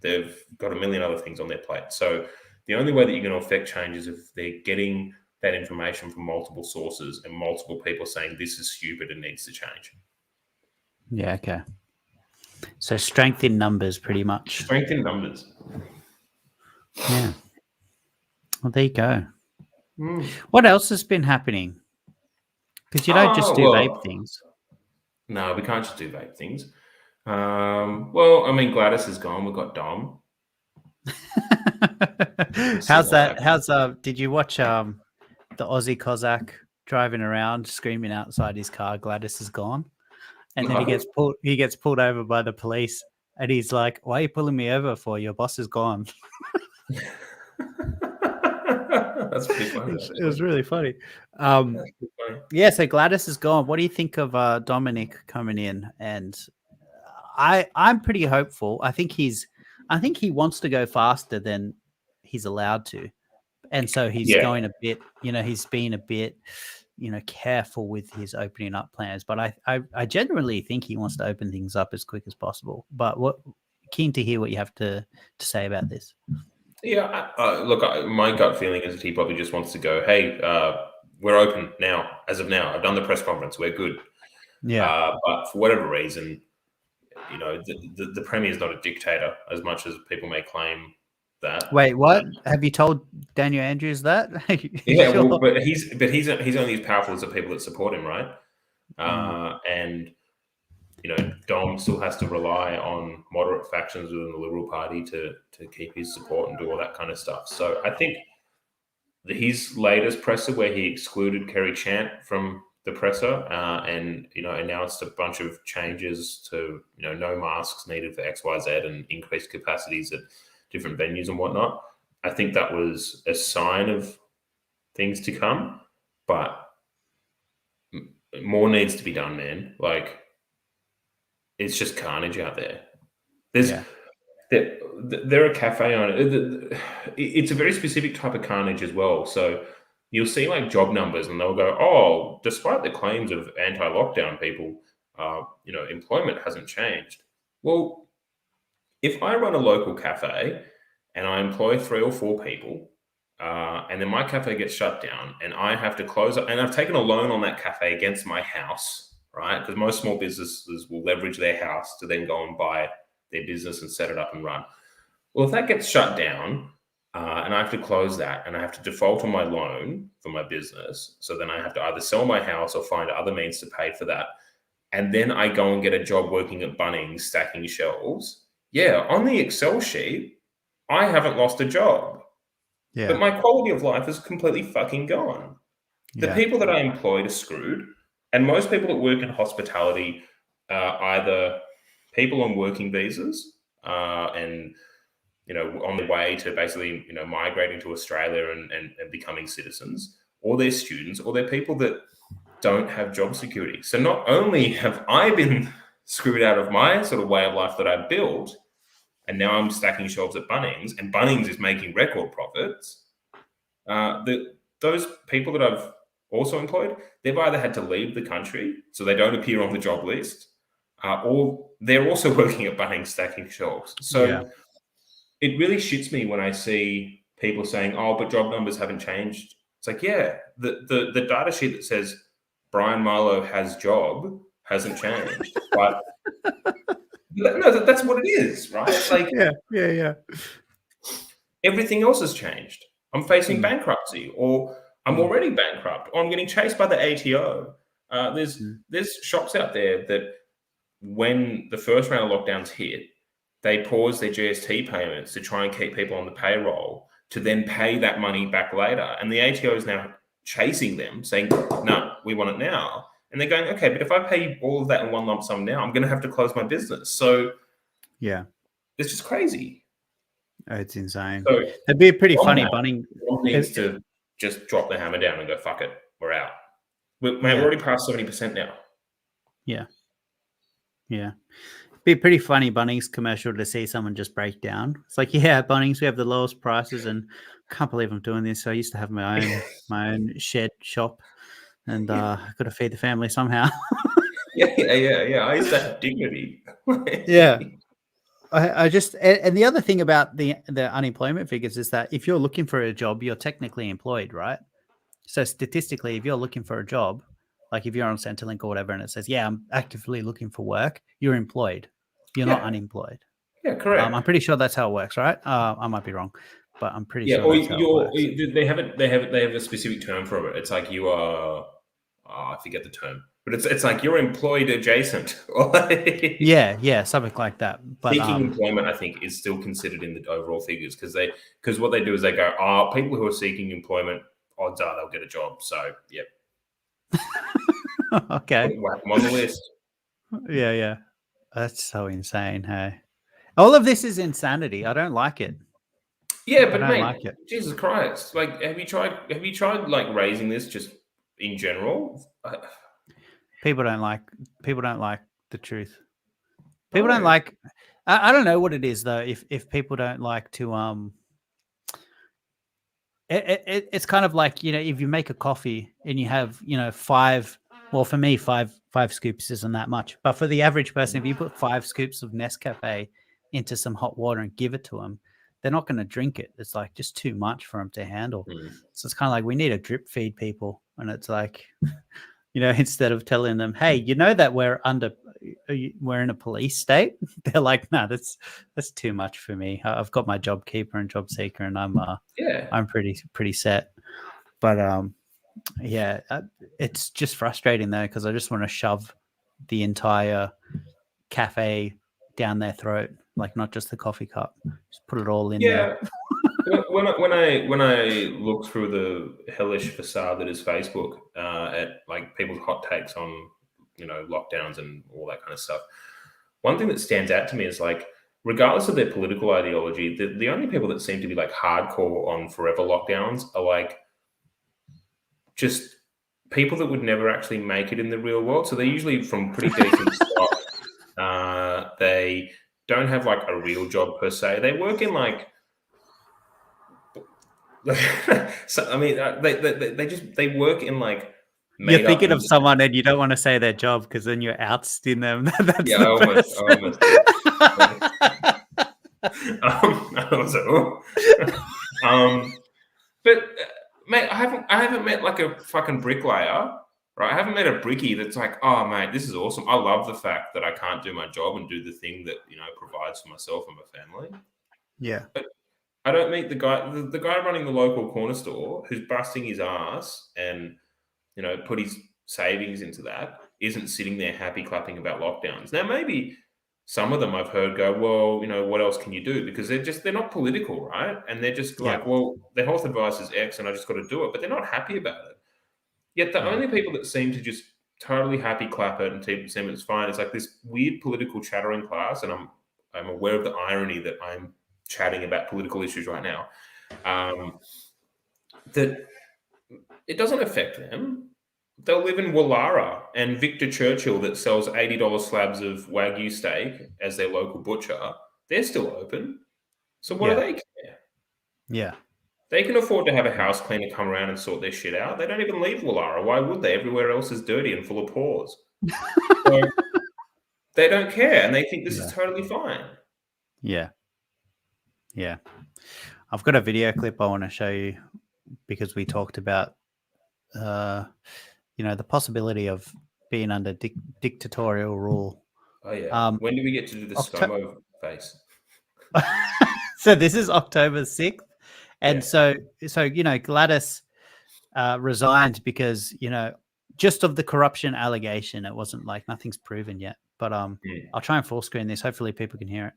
Speaker 2: They've got a million other things on their plate. So the only way that you're going to affect change is if they're getting that information from multiple sources and multiple people saying this is stupid and needs to change.
Speaker 1: Yeah, okay. So strength in numbers, pretty much.
Speaker 2: Strength in numbers.
Speaker 1: Yeah. Well, there you go. What else has been happening? Because you don't just do vape things.
Speaker 2: No, we can't just do vape things. Well, I mean, Gladys is gone. We've got Dom.
Speaker 1: How's that? Did you watch the Aussie Cossack driving around screaming outside his car, Gladys is gone? And then he gets pulled over by the police and he's like, why are you pulling me over for? Your boss is gone.
Speaker 2: That's pretty funny.
Speaker 1: It was really funny. Yeah, so Gladys is gone. What do you think of Dominic coming in? And I'm pretty hopeful. I think he wants to go faster than he's allowed to. And so he's going a bit, he's been a bit, careful with his opening up plans. But I generally think he wants to open things up as quick as possible. But keen to hear what you have to say about this.
Speaker 2: Yeah, look, my gut feeling is that he probably just wants to go, hey, we're open now. As of now, I've done the press conference. We're good.
Speaker 1: Yeah.
Speaker 2: But for whatever reason, the Premier is not a dictator as much as people may claim that.
Speaker 1: Wait, what? Have you told Daniel Andrews that?
Speaker 2: Yeah, sure? but he's only as powerful as the people that support him, right? And Dom still has to rely on moderate factions within the Liberal Party to keep his support and do all that kind of stuff. So I think his latest presser, where he excluded Kerry Chant from the presser and announced a bunch of changes to no masks needed for XYZ and increased capacities at different venues and whatnot. I think that was a sign of things to come, but more needs to be done, man. Like, it's just carnage out there. There are cafe owners. It's a very specific type of carnage as well. So you'll see like job numbers and they'll go, oh, despite the claims of anti-lockdown people, employment hasn't changed. Well, if I run a local cafe and I employ 3 or 4 people, and then my cafe gets shut down and I have to close up, and I've taken a loan on that cafe against my house, right? Because most small businesses will leverage their house to then go and buy their business and set it up and run. Well, if that gets shut down, and I have to close that, and I have to default on my loan for my business. So then I have to either sell my house or find other means to pay for that. And then I go and get a job working at Bunnings stacking shelves. Yeah, on the Excel sheet, I haven't lost a job, but my quality of life is completely fucking gone. The people that I employed are screwed, and most people that work in hospitality are either people on working visas and on the way to basically migrating to Australia and becoming citizens, or they're students, or they're people that don't have job security. So not only have I been screwed out of my sort of way of life that I built, and now I'm stacking shelves at Bunnings, and Bunnings is making record profits. Those people that I've also employed, they've either had to leave the country, so they don't appear on the job list, or they're also working at Bunnings stacking shelves. So it really shits me when I see people saying, "Oh, but job numbers haven't changed." It's like, yeah, the data sheet that says Brian Marlowe has job hasn't changed, but no, that's what it is, right? Like,
Speaker 1: yeah.
Speaker 2: Everything else has changed. I'm facing bankruptcy, or I'm already bankrupt, or I'm getting chased by the ATO. There's shops out there that, when the first round of lockdowns hit, they paused their GST payments to try and keep people on the payroll to then pay that money back later. And the ATO is now chasing them, saying, "No, we want it now." And they're going, "Okay, but if I pay all of that in one lump sum now, I'm going to have to close my business." So it's just crazy.
Speaker 1: It's insane.
Speaker 2: So
Speaker 1: It'd be a pretty funny Bunnings.
Speaker 2: Needs to just drop the hammer down and go, "Fuck it, we're out." We're already past 70% now.
Speaker 1: Yeah. It'd be a pretty funny Bunnings commercial to see someone just break down. It's like, yeah, Bunnings, we have the lowest prices, and I can't believe I'm doing this. So I used to have my own shed shop, and I've got to feed the family somehow.
Speaker 2: Yeah. I used to have dignity.
Speaker 1: I just, and the other thing about the unemployment figures is that if you're looking for a job, you're technically employed, right? So statistically, if you're looking for a job, like if you're on Centrelink or whatever, and it says, "Yeah, I'm actively looking for work," you're employed. You're not unemployed.
Speaker 2: Yeah, correct.
Speaker 1: I'm pretty sure that's how it works, right? I might be wrong, but I'm pretty sure that's how it works.
Speaker 2: They have a specific term for it. It's like you are, I forget the term, but it's like you're employed adjacent.
Speaker 1: yeah, something like that. But
Speaker 2: seeking employment, I think, is still considered in the overall figures, because what they do is they go, people who are seeking employment, odds are they'll get a job. So, yep.
Speaker 1: Okay.
Speaker 2: Whack them on the list.
Speaker 1: Yeah. That's so insane, hey? All of this is insanity. I don't like it.
Speaker 2: Yeah, but mate, Jesus Christ! Like, have you tried like raising this just in general?
Speaker 1: People don't like the truth. People don't like. I don't know what it is though. If people don't like to it's kind of like, if you make a coffee and you have 5. Well, for me, five scoops isn't that much. But for the average person, if you put 5 scoops of Nescafe into some hot water and give it to them, they're not going to drink it. It's like just too much for them to handle. So it's kind of like we need to drip feed people. And it's like, instead of telling them, "Hey, that we're in a police state," they're like, "No, that's too much for me. I've got my job keeper and job seeker, and I'm pretty set." But it's just frustrating though, because I just want to shove the entire cafe down their throat, like not just the coffee cup. Just put it all in there.
Speaker 2: When I look through the hellish facade that is Facebook, at like people's hot takes on lockdowns and all that kind of stuff, one thing that stands out to me is, like, regardless of their political ideology, the only people that seem to be like hardcore on forever lockdowns are like just people that would never actually make it in the real world. So they're usually from pretty decent stock. They don't have like a real job per se. They work in like, so I mean, they work in like.
Speaker 1: You're thinking of someone and you don't want to say their job because then you're ousting them. That's
Speaker 2: yeah, almost. But mate, I haven't met like a fucking bricklayer, right? I haven't met a brickie that's like, "Oh mate, this is awesome. I love the fact that I can't do my job and do the thing that provides for myself and my family."
Speaker 1: Yeah.
Speaker 2: But I don't meet the guy running the local corner store who's busting his ass and put his savings into that isn't sitting there happy clapping about lockdowns. Now maybe some of them I've heard go, well, what else can you do? Because they're not political, right? And they're just like, well, their health advice is X and I just got to do it, but they're not happy about it. Yet the only people that seem to just totally happy clap it and seem it's fine is like this weird political chattering class, and I'm aware of the irony that I'm chatting about political issues right now. That it doesn't affect them. They'll live in Wallara, and Victor Churchill that sells $80 slabs of Wagyu steak as their local butcher, they're still open. So what do they care?
Speaker 1: Yeah.
Speaker 2: They can afford to have a house cleaner come around and sort their shit out. They don't even leave Wallara. Why would they? Everywhere else is dirty and full of pores. So they don't care, and they think this is totally fine.
Speaker 1: Yeah. Yeah. I've got a video clip I want to show you because we talked about, the possibility of being under dictatorial rule.
Speaker 2: Oh, yeah. When do we get to do the ScoMo face?
Speaker 1: So this is October 6th. And so Gladys resigned because, just of the corruption allegation. It wasn't like nothing's proven yet. But I'll try and full screen this. Hopefully people can hear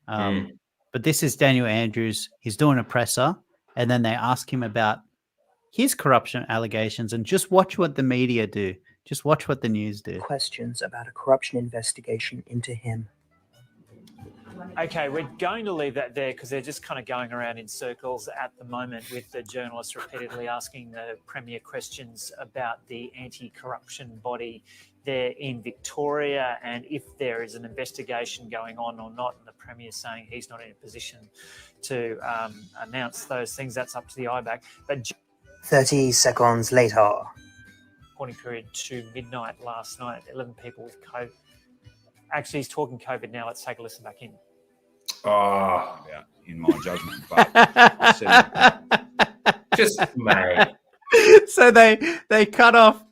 Speaker 1: it. But this is Daniel Andrews. He's doing a presser, and then they ask him about his corruption allegations, and just watch what the media do. Just watch what the news do.
Speaker 3: Questions about a corruption investigation into him.
Speaker 4: Okay, we're going to leave that there because they're just kind of going around in circles at the moment with the journalists repeatedly asking the Premier questions about the anti-corruption body there in Victoria and if there is an investigation going on or not. And the Premier saying he's not in a position to announce those things. That's up to the IBAC. But
Speaker 3: 30 seconds later.
Speaker 4: Reporting period to midnight last night, 11 people with COVID. Actually, he's talking COVID now. Let's take a listen back in.
Speaker 5: Oh, yeah, in my judgment. But
Speaker 2: just mate.
Speaker 1: So they cut off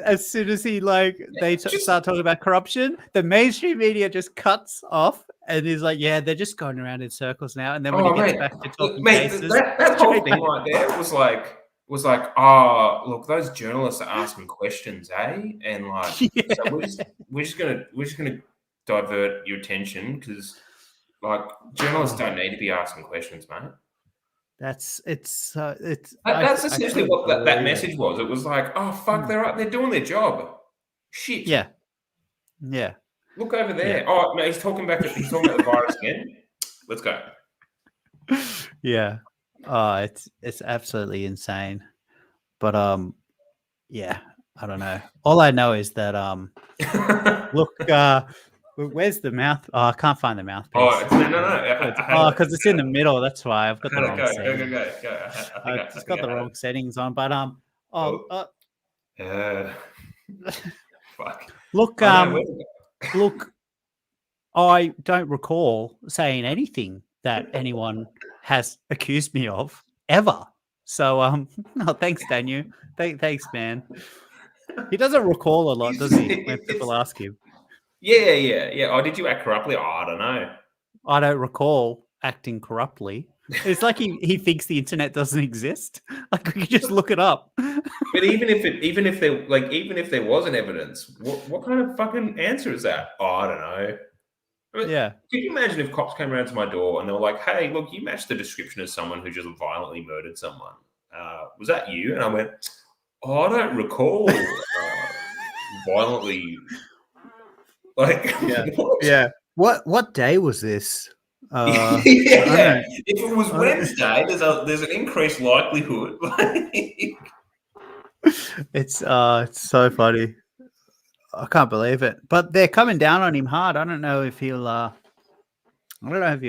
Speaker 1: as soon as he start talking about corruption. The mainstream media just cuts off and is like, yeah, they're just going around in circles now. And then when he gets back to talking cases,
Speaker 2: that whole thing right there was like, oh, look, those journalists are asking questions, eh? And like, so we're just gonna divert your attention because, like, journalists don't need to be asking questions, mate.
Speaker 1: That's
Speaker 2: essentially what that message was. It was like, oh fuck, they're doing their job. Shit.
Speaker 1: Yeah.
Speaker 2: Look over there. Yeah. Oh no, he's talking about the virus again. Let's go.
Speaker 1: Yeah. Oh, it's absolutely insane. But I don't know. All I know is that look, where's the mouth? Oh, I can't find the mouthpiece.
Speaker 2: Oh, no.
Speaker 1: Because it's in the middle. That's why I've got the wrong settings.
Speaker 2: Go.
Speaker 1: I just got the wrong settings on. But
Speaker 2: fuck.
Speaker 1: Look, look, I don't recall saying anything that anyone has accused me of ever. So, thanks, Daniel. Thanks, man. He doesn't recall a lot, does he? When people ask him.
Speaker 2: Yeah. Oh, did you act corruptly? Oh, I don't know.
Speaker 1: I don't recall acting corruptly. It's like he thinks the internet doesn't exist. Like we could just look it up.
Speaker 2: But even if there wasn't evidence, what kind of fucking answer is that? Oh, I don't know. I mean,
Speaker 1: yeah.
Speaker 2: Could you imagine if cops came around to my door and they were like, "Hey, look, you matched the description of someone who just violently murdered someone. Was that you?" And I went, "Oh, I don't recall violently." Like,
Speaker 1: yeah. What day was this?
Speaker 2: If it was Wednesday, there's an increased likelihood.
Speaker 1: It's so funny. I can't believe it. But they're coming down on him hard. I don't know if he'll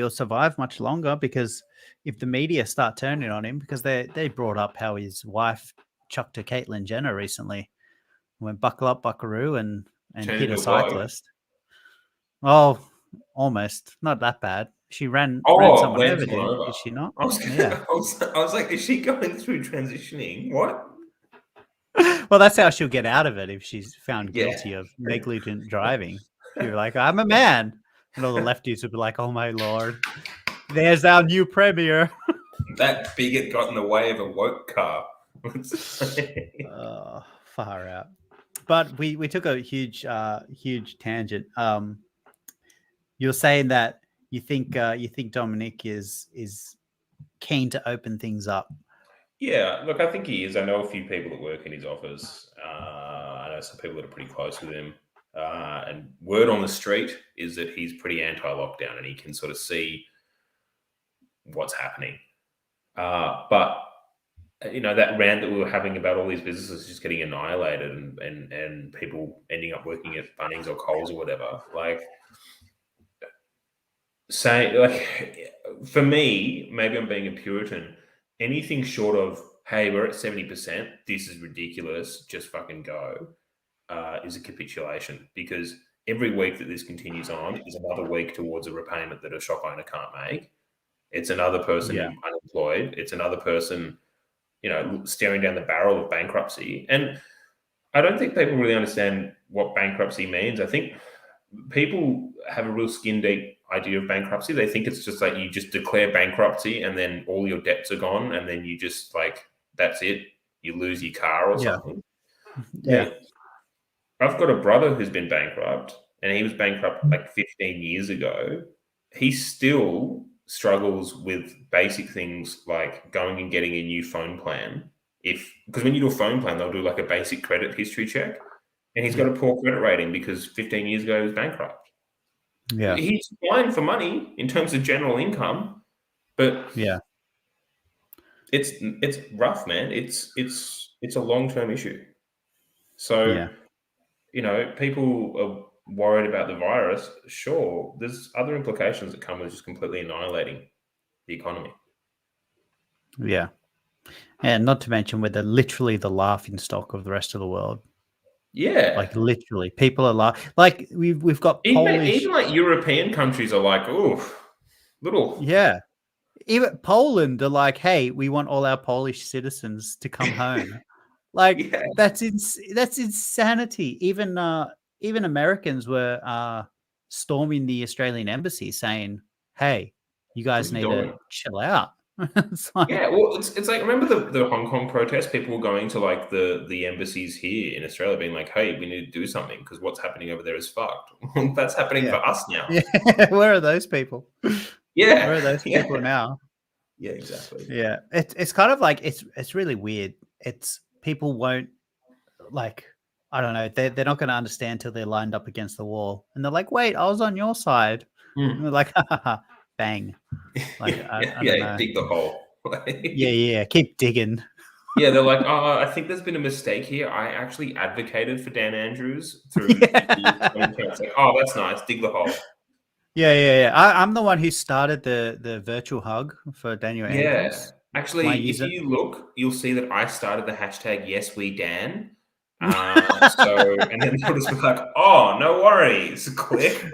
Speaker 1: survive much longer, because if the media start turning on him, because they brought up how his wife chucked a Caitlyn Jenner recently, went buckle up, buckaroo, and hit a cyclist. Oh, almost. Not that bad. She ran someone over, did she not?
Speaker 2: I was like, is she going through transitioning? What?
Speaker 1: Well, that's how she'll get out of it if she's found guilty of negligent driving. She'll be like, I'm a man. And all the lefties would be like, oh, my Lord, there's our new premier.
Speaker 2: that bigot got in the way of a woke car.
Speaker 1: Far out. But we took a huge tangent. You're saying that you think Dominic is keen to open things up.
Speaker 2: Yeah, look, I think he is. I know a few people that work in his office. I know some people that are pretty close with him. And word on the street is that he's pretty anti-lockdown and he can sort of see what's happening. But that rant that we were having about all these businesses just getting annihilated and people ending up working at Bunnings or Coles or whatever, for me, maybe I'm being a Puritan, anything short of, hey, we're at 70%, this is ridiculous, just fucking go, is a capitulation, because every week that this continues on is another week towards a repayment that a shop owner can't make. It's another person unemployed. It's another person, staring down the barrel of bankruptcy. And I don't think people really understand what bankruptcy means. I think people have a real skin deep idea of bankruptcy. They think it's just like you just declare bankruptcy and then all your debts are gone and then you just that's it. You lose your car or something.
Speaker 1: Yeah.
Speaker 2: I've got a brother who's been bankrupt and he was bankrupt 15 years ago. He still struggles with basic things like going and getting a new phone plan. Because when you do a phone plan, they'll do a basic credit history check. And he's got a poor credit rating because 15 years ago he was bankrupt.
Speaker 1: Yeah.
Speaker 2: He's fine for money in terms of general income, but it's rough, man. It's a long-term issue. So, people are worried about the virus. Sure, there's other implications that come with just completely annihilating the economy.
Speaker 1: Yeah. And not to mention we're literally the laughing stock of the rest of the world.
Speaker 2: Yeah,
Speaker 1: literally, people are we've got Polish.
Speaker 2: Even European countries are little.
Speaker 1: Yeah, even Poland are hey, we want all our Polish citizens to come home. That's insanity. Even Americans were storming the Australian embassy, saying, "Hey, you guys need to chill out."
Speaker 2: It's remember the Hong Kong protests? People were going to the embassies here in Australia being hey, we need to do something because what's happening over there is fucked. That's happening for us now.
Speaker 1: Yeah. Where are those people?
Speaker 2: Yeah.
Speaker 1: Where are those people now?
Speaker 2: Yeah, exactly.
Speaker 1: Yeah. It's kind of it's really weird. It's people won't I don't know. They're not going to understand till they're lined up against the wall. And they're wait, I was on your side. And they're ha, ha, ha, bang. I don't know.
Speaker 2: Dig the hole.
Speaker 1: Yeah, keep digging.
Speaker 2: Yeah, they're I think there's been a mistake here. I actually advocated for Dan Andrews through. That's nice. Dig the hole.
Speaker 1: Yeah. I'm the one who started the virtual hug for Daniel Andrews.
Speaker 2: Actually, if you look, you'll see that I started the hashtag #YesWeDan. And then they'll just be oh, no worries. Click.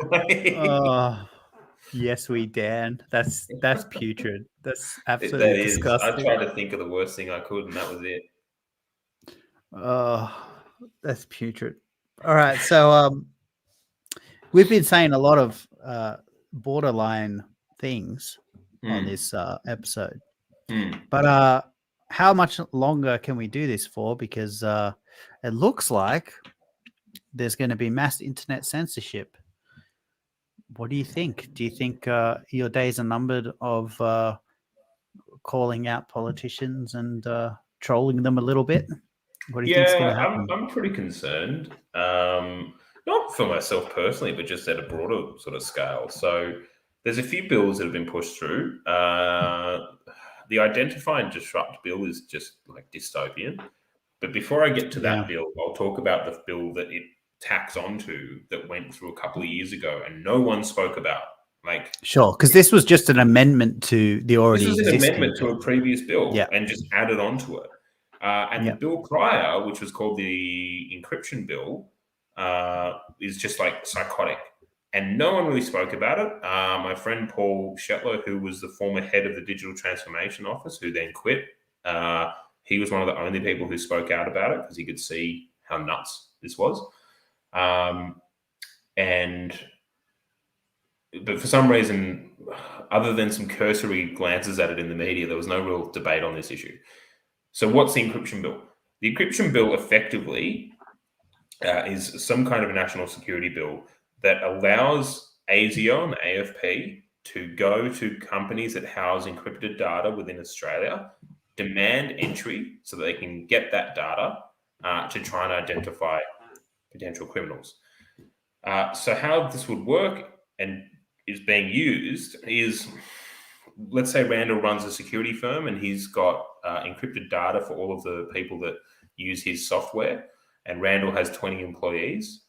Speaker 1: Yes, we Dan. That's putrid. That's absolutely disgusting.
Speaker 2: I tried to think of the worst thing I could, and that was it.
Speaker 1: Oh, that's putrid. All right, so we've been saying a lot of borderline things on this episode, but how much longer can we do this for? Because it looks like there's going to be mass internet censorship. What do you think? Do you think your days are numbered of calling out politicians and trolling them a little bit? What do you think is going to happen?
Speaker 2: I'm pretty concerned. Not for myself personally, but just at a broader sort of scale. So there's a few bills that have been pushed through. The Identify and Disrupt bill is just dystopian. But before I get to that bill, I'll talk about the bill that it tacks onto that went through a couple of years ago and no one spoke about.
Speaker 1: Sure, because this was just an amendment to the already existing.
Speaker 2: This was an amendment to a previous bill and just added onto it. The bill prior, which was called the Encryption Bill, is just psychotic. And no one really spoke about it. My friend Paul Shetler, who was the former head of the Digital Transformation Office, who then quit, he was one of the only people who spoke out about it because he could see how nuts this was. But for some reason, other than some cursory glances at it in the media, there was no real debate on this issue. So what's the Encryption Bill? The Encryption Bill effectively is some kind of a national security bill that allows ASIO and AFP to go to companies that house encrypted data within Australia, demand entry so that they can get that data to try and identify potential criminals. So how this would work and is being used is, let's say Randall runs a security firm and he's got encrypted data for all of the people that use his software, and Randall has 20 employees.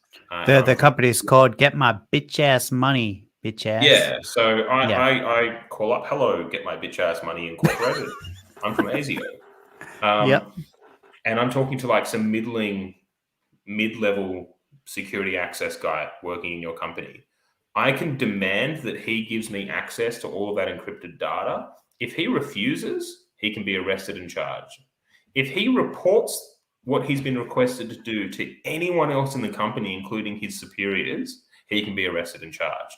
Speaker 1: The company's called Get My Bitch Ass Money, bitch ass.
Speaker 2: Yeah, so I call up, hello, Get My Bitch Ass Money Incorporated. I'm from ASIO.
Speaker 1: Yep.
Speaker 2: And I'm talking to like some mid-level security access guy working in your company. I can demand that he gives me access to all of that encrypted data. If he refuses, he can be arrested and charged. If he reports what he's been requested to do to anyone else in the company, including his superiors, he can be arrested and charged.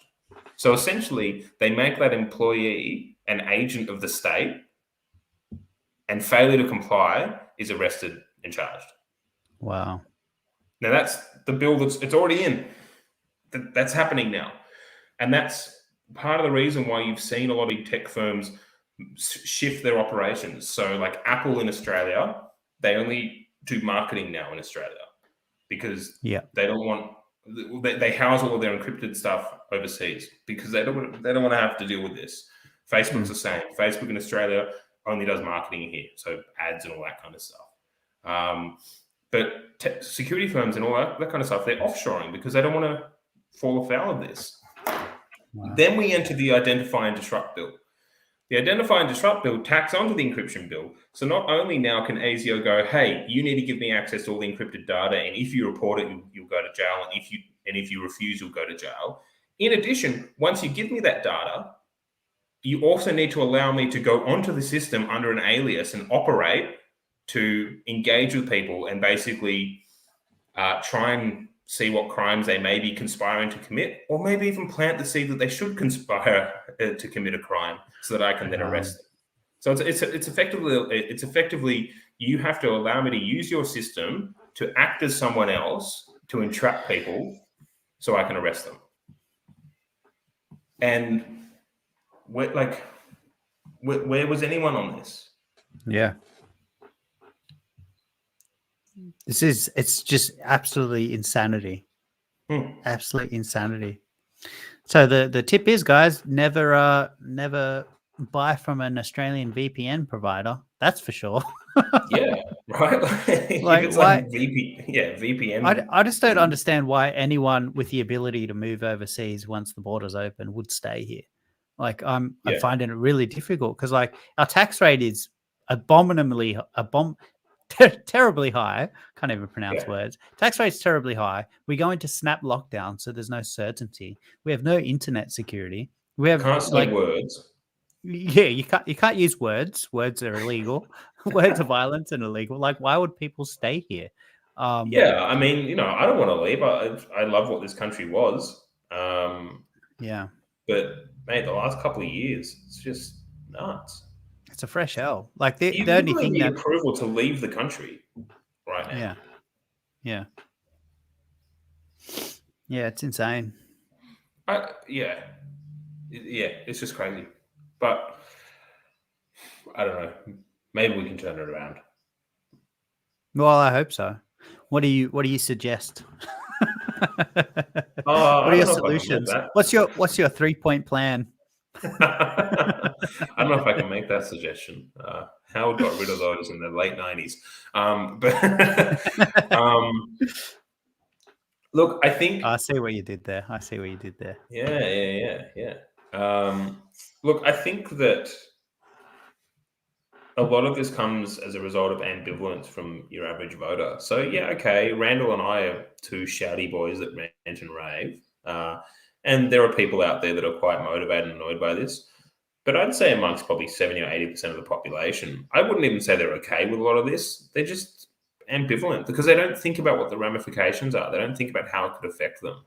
Speaker 2: So essentially, they make that employee an agent of the state, and failure to comply is arrested and charged.
Speaker 1: Wow.
Speaker 2: Now that's the bill it's already in. That's happening now. And that's part of the reason why you've seen a lot of tech firms shift their operations. So like Apple in Australia, they only do marketing now in Australia because they don't want, they house all of their encrypted stuff overseas because they don't want to have to deal with this. Facebook's the same. Facebook in Australia only does marketing here, so ads and all that kind of stuff. But security firms and all that kind of stuff, they're offshoring because they don't want to fall afoul of this. Wow. Then we enter the Identify and Disrupt Bill. The Identify and Disrupt Bill tacks onto the Encryption Bill. So not only now can ASIO go, hey, you need to give me access to all the encrypted data, and if you report it, you'll go to jail, and if you refuse, you'll go to jail. In addition, once you give me that data, you also need to allow me to go onto the system under an alias and operate to engage with people and basically try and see what crimes they may be conspiring to commit, or maybe even plant the seed that they should conspire to commit a crime so that I can then arrest them. So it's effectively you have to allow me to use your system to act as someone else to entrap people so I can arrest them. And where was anyone on this?
Speaker 1: Yeah. It's just absolutely insanity. Absolute insanity. So the tip is, guys, never buy from an Australian VPN provider. That's for sure.
Speaker 2: Yeah, right.
Speaker 1: Like,
Speaker 2: it's
Speaker 1: why,
Speaker 2: like VPN.
Speaker 1: I just don't understand why anyone with the ability to move overseas once the borders open would stay here. Like I'm finding it really difficult because like our tax rate is terribly high. Can't even pronounce words. Tax rate's terribly high. We go into snap lockdown, so there's no certainty. We have no internet security. We have
Speaker 2: can't say words.
Speaker 1: Yeah, you can't use words. Words are illegal. Words are violent and illegal. Like, why would people stay here?
Speaker 2: Yeah, I mean, I don't want to leave. I love what this country was.
Speaker 1: Yeah,
Speaker 2: but mate, the last couple of years, it's just nuts.
Speaker 1: It's a fresh hell. Like the
Speaker 2: you
Speaker 1: only thing
Speaker 2: need
Speaker 1: that
Speaker 2: approval to leave the country right now.
Speaker 1: Yeah, it's insane.
Speaker 2: It's just crazy. But I don't know. Maybe we can turn it around.
Speaker 1: Well, I hope so. What do you suggest? What are your solutions? What's your 3-point plan?
Speaker 2: I don't know if I can make that suggestion. Howard got rid of those in the late 90s. Look, I think...
Speaker 1: I see what you did there.
Speaker 2: Yeah. Look, I think that a lot of this comes as a result of ambivalence from your average voter. So, Randall and I are two shouty boys that rant and rave. And there are people out there that are quite motivated and annoyed by this. But I'd say amongst probably 70 or 80% of the population, I wouldn't even say they're okay with a lot of this. They're just ambivalent because they don't think about what the ramifications are. They don't think about how it could affect them.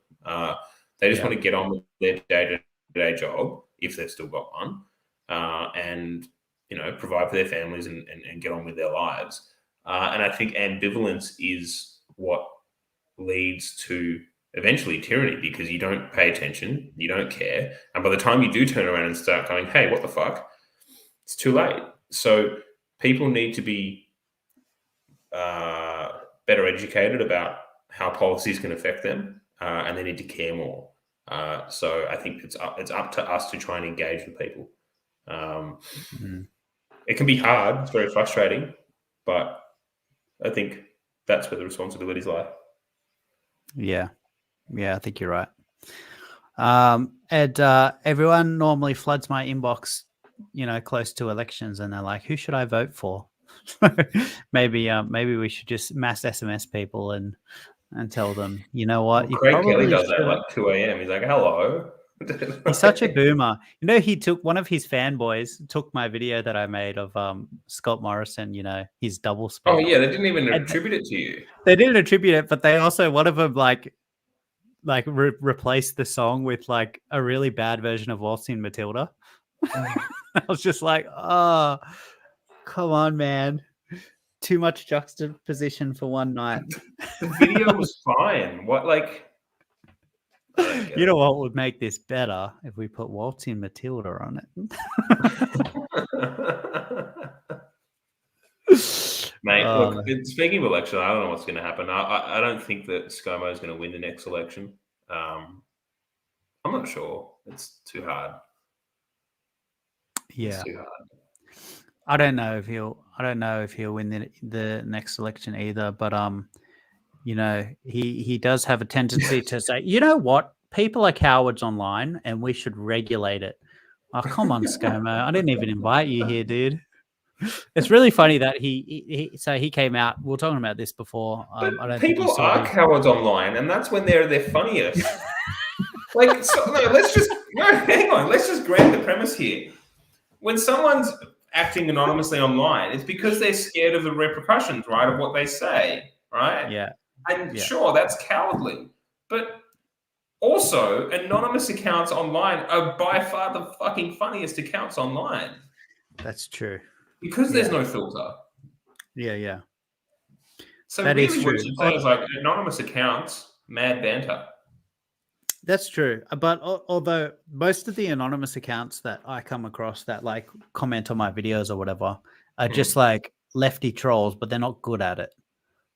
Speaker 2: They just want to get on with their day-to-day job. if they've still got one, and provide for their families and get on with their lives. And I think ambivalence is what leads to eventually tyranny, because you don't pay attention, you don't care, and by the time you do turn around and start going, hey, what the fuck, it's too late. So people need to be better educated about how policies can affect them, and they need to care more. So I think it's up to us to try and engage with people. It can be hard, it's very frustrating, but I think that's where the responsibilities lie.
Speaker 1: Yeah, I think you're right. And everyone normally floods my inbox, close to elections, and they're like, "Who should I vote for?" maybe we should just mass SMS people and tell them, you know what?
Speaker 2: Well, Craig Kelly does that at like 2 a.m. He's like, "Hello."
Speaker 1: He's such a boomer. He took one of his fanboys took my video that I made of Scott Morrison, his double speak.
Speaker 2: Oh yeah, they didn't even attribute it to you.
Speaker 1: They didn't attribute it, but they also, one of them replaced the song with like a really bad version of Waltzing Matilda. I was just like, oh, come on, man. Too much juxtaposition for one night.
Speaker 2: The video was fine. What, like...
Speaker 1: You know what would make this better? If we put Waltzing Matilda on it.
Speaker 2: Mate, look, speaking of election, I don't know what's going to happen. I don't think that ScoMo is going to win the next election. I'm not sure. It's too hard.
Speaker 1: Yeah.
Speaker 2: It's too hard.
Speaker 1: I don't know if he'll win the next election either, but he does have a tendency to say, you know what, people are cowards online and we should regulate it. Oh, come on, ScoMo. I didn't even invite you here, dude. It's really funny that he came out. We were talking about this before.
Speaker 2: But I don't people are cowards online, and that's when they're their funniest. Let's just grant the premise here. When someone's acting anonymously online, it's because they're scared of the repercussions, right, of what they say, right?
Speaker 1: Yeah.
Speaker 2: And sure, that's cowardly. But also, anonymous accounts online are by far the fucking funniest accounts online.
Speaker 1: That's true.
Speaker 2: Because there's no filter.
Speaker 1: Yeah.
Speaker 2: So that really what you say is like anonymous accounts, mad banter.
Speaker 1: That's true. But although most of the anonymous accounts that I come across that like comment on my videos or whatever are just like lefty trolls, but they're not good at it.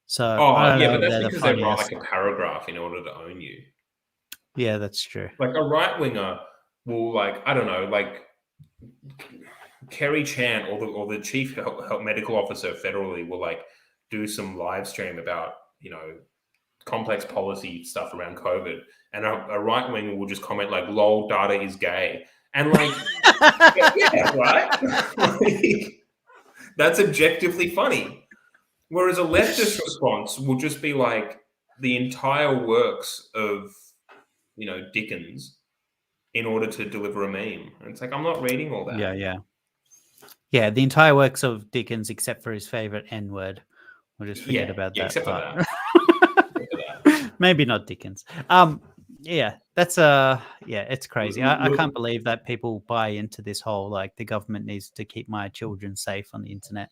Speaker 1: So
Speaker 2: but that's because they write like a paragraph in order to own you.
Speaker 1: Yeah, that's true.
Speaker 2: Like a right winger will Kerry Chan or the chief health medical officer federally will like do some live stream about complex policy stuff around COVID, and a right winger will just comment like "lol, data is gay," and like yeah, right. That's objectively funny. Whereas a leftist response will just be like the entire works of Dickens in order to deliver a meme. And it's like, I'm not reading all that.
Speaker 1: Yeah, the entire works of Dickens except for his favorite N-word. We'll just forget about that
Speaker 2: except
Speaker 1: part.
Speaker 2: For that.
Speaker 1: Maybe not Dickens. That's it's crazy. I can't believe that people buy into this whole like the government needs to keep my children safe on the internet.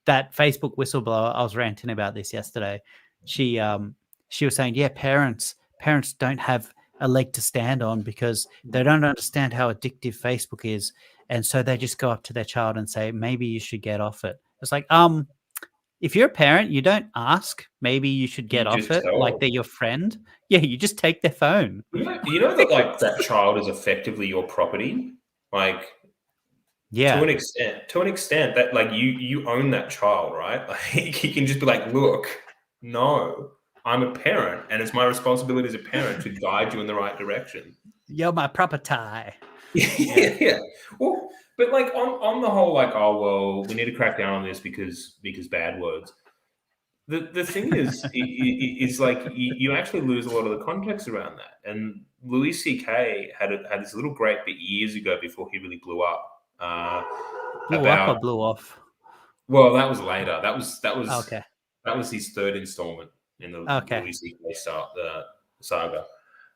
Speaker 1: That Facebook whistleblower, I was ranting about this yesterday. She was saying, parents don't have a leg to stand on because they don't understand how addictive Facebook is. And so they just go up to their child and say, maybe you should get off it. It's like, if you're a parent, you don't ask, maybe you should get off it, like they're your friend. Yeah, you just take their phone.
Speaker 2: You know that like that child is effectively your property? Like, to an extent that like you own that child, right? Like you can just be like, look, no, I'm a parent and it's my responsibility as a parent to guide you in the right direction.
Speaker 1: You're my property.
Speaker 2: Yeah. Well, but like on the whole, like, oh well, we need to crack down on this because bad words. The thing is, is like you actually lose a lot of the context around that. And Louis C.K. had this little great bit years ago before he really blew up.
Speaker 1: Blew up or blew off?
Speaker 2: Well, that was later. That was
Speaker 1: okay.
Speaker 2: That was his third installment in the Louis C.K. saga.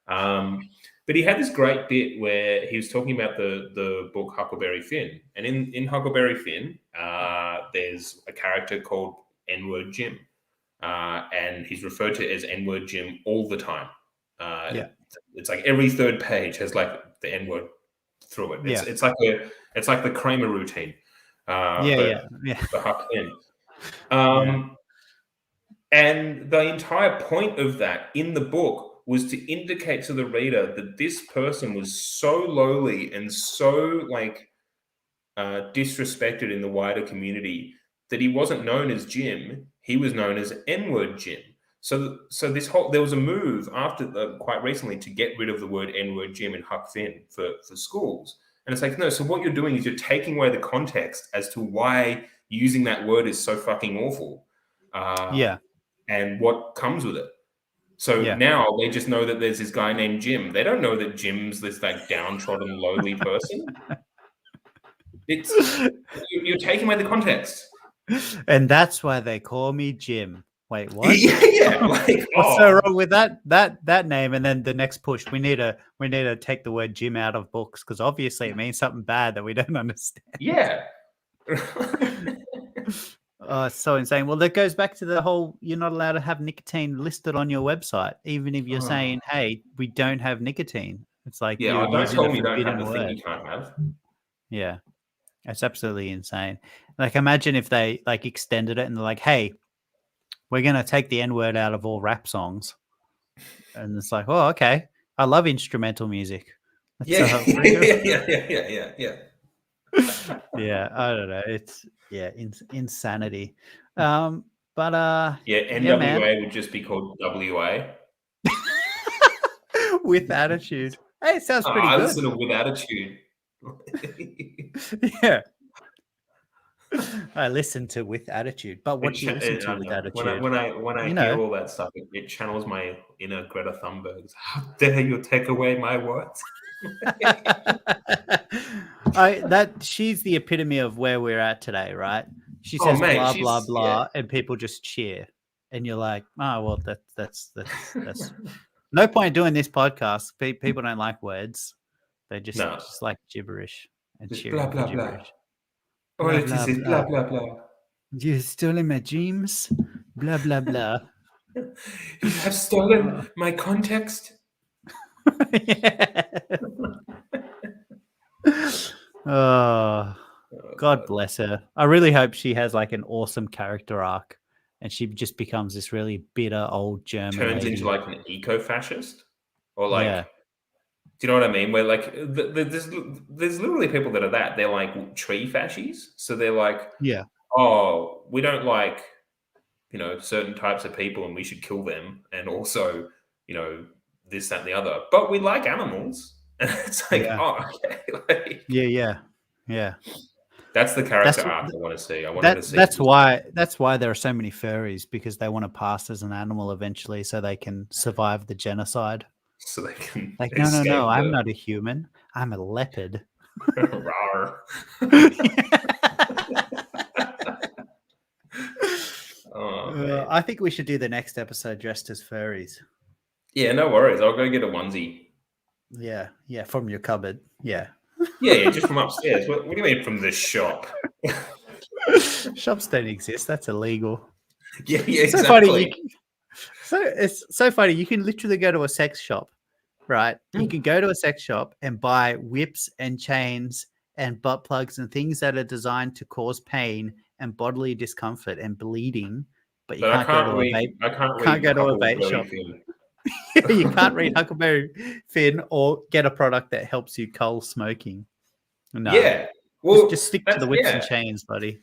Speaker 2: But he had this great bit where he was talking about the book Huckleberry Finn, and in Huckleberry Finn, there's a character called N-word Jim, and he's referred to as N-word Jim all the time. It's like every third page has like the N-word through it. It's like the Kramer routine. For Huck Finn. And the entire point of that in the book was to indicate to the reader that this person was so lowly and so disrespected in the wider community that he wasn't known as Jim, he was known as N-word Jim. So there was a move after quite recently to get rid of the word N-word Jim and Huck Finn for schools. And it's like, no, so what you're doing is you're taking away the context as to why using that word is so fucking awful. And what comes with it. So now they just know that there's this guy named Jim. They don't know that Jim's this like downtrodden, lowly person. You're taking away the context.
Speaker 1: And that's why they call me Jim. Wait, what? What's so wrong with that name? And then the next push, we need to take the word Jim out of books because obviously it means something bad that we don't understand.
Speaker 2: Yeah.
Speaker 1: Oh, it's so insane. Well, that goes back to the whole you're not allowed to have nicotine listed on your website, even if you're saying, hey, we don't have nicotine. It's like,
Speaker 2: don't tell me you don't have the thing you can't have.
Speaker 1: Yeah. It's absolutely insane. Like, imagine if they like extended it and they're like, hey, we're going to take the N-word out of all rap songs. And it's like, oh, okay. I love instrumental music.
Speaker 2: Yeah,
Speaker 1: I don't know. It's insanity. NWA
Speaker 2: would just be called WA.
Speaker 1: With attitude. Hey, it sounds pretty good.
Speaker 2: I listen to With Attitude.
Speaker 1: Yeah. I listen to With Attitude, but what do you listen to with attitude?
Speaker 2: When I hear all that stuff, it channels my inner Greta Thunberg. How dare you take away my words?
Speaker 1: She's the epitome of where we're at today, right? She says blah blah blah, and people just cheer, and you're like, oh well, that's no point doing this podcast. People don't like words; they just like gibberish and cheering
Speaker 2: blah blah
Speaker 1: gibberish.
Speaker 2: blah. All it is blah blah blah.
Speaker 1: You stolen my dreams, blah blah blah.
Speaker 2: You have stolen my context.
Speaker 1: Oh, God bless her. I really hope she has like an awesome character arc and she just becomes this really bitter old German
Speaker 2: turns
Speaker 1: lady.
Speaker 2: Into like an eco-fascist or like do you know what I mean? Where like there's literally people that are that. They're like tree fascies. So they're like, oh, we don't like, certain types of people and we should kill them. And also, this, that, and the other. But we like animals. And it's like, oh, okay.
Speaker 1: Yeah.
Speaker 2: That's the character arc I want to see.
Speaker 1: That's why there are so many furries, because they want to pass as an animal eventually so they can survive the genocide.
Speaker 2: So they can
Speaker 1: no, I'm not a human. I'm a leopard. I think we should do the next episode dressed as furries.
Speaker 2: Yeah, no worries. I'll go get a onesie.
Speaker 1: Yeah, from your cupboard. Yeah,
Speaker 2: just from upstairs. What do you mean from the shop?
Speaker 1: Shops don't exist. That's illegal.
Speaker 2: Yeah, exactly.
Speaker 1: It's so funny. You can literally go to a sex shop, right? You can go to a sex shop and buy whips and chains and butt plugs and things that are designed to cause pain and bodily discomfort and bleeding, but you can't go to a vape shop. You can't read Huckleberry Finn or get a product that helps you cull smoking. No.
Speaker 2: Yeah. Well,
Speaker 1: just stick to the whips and chains, buddy.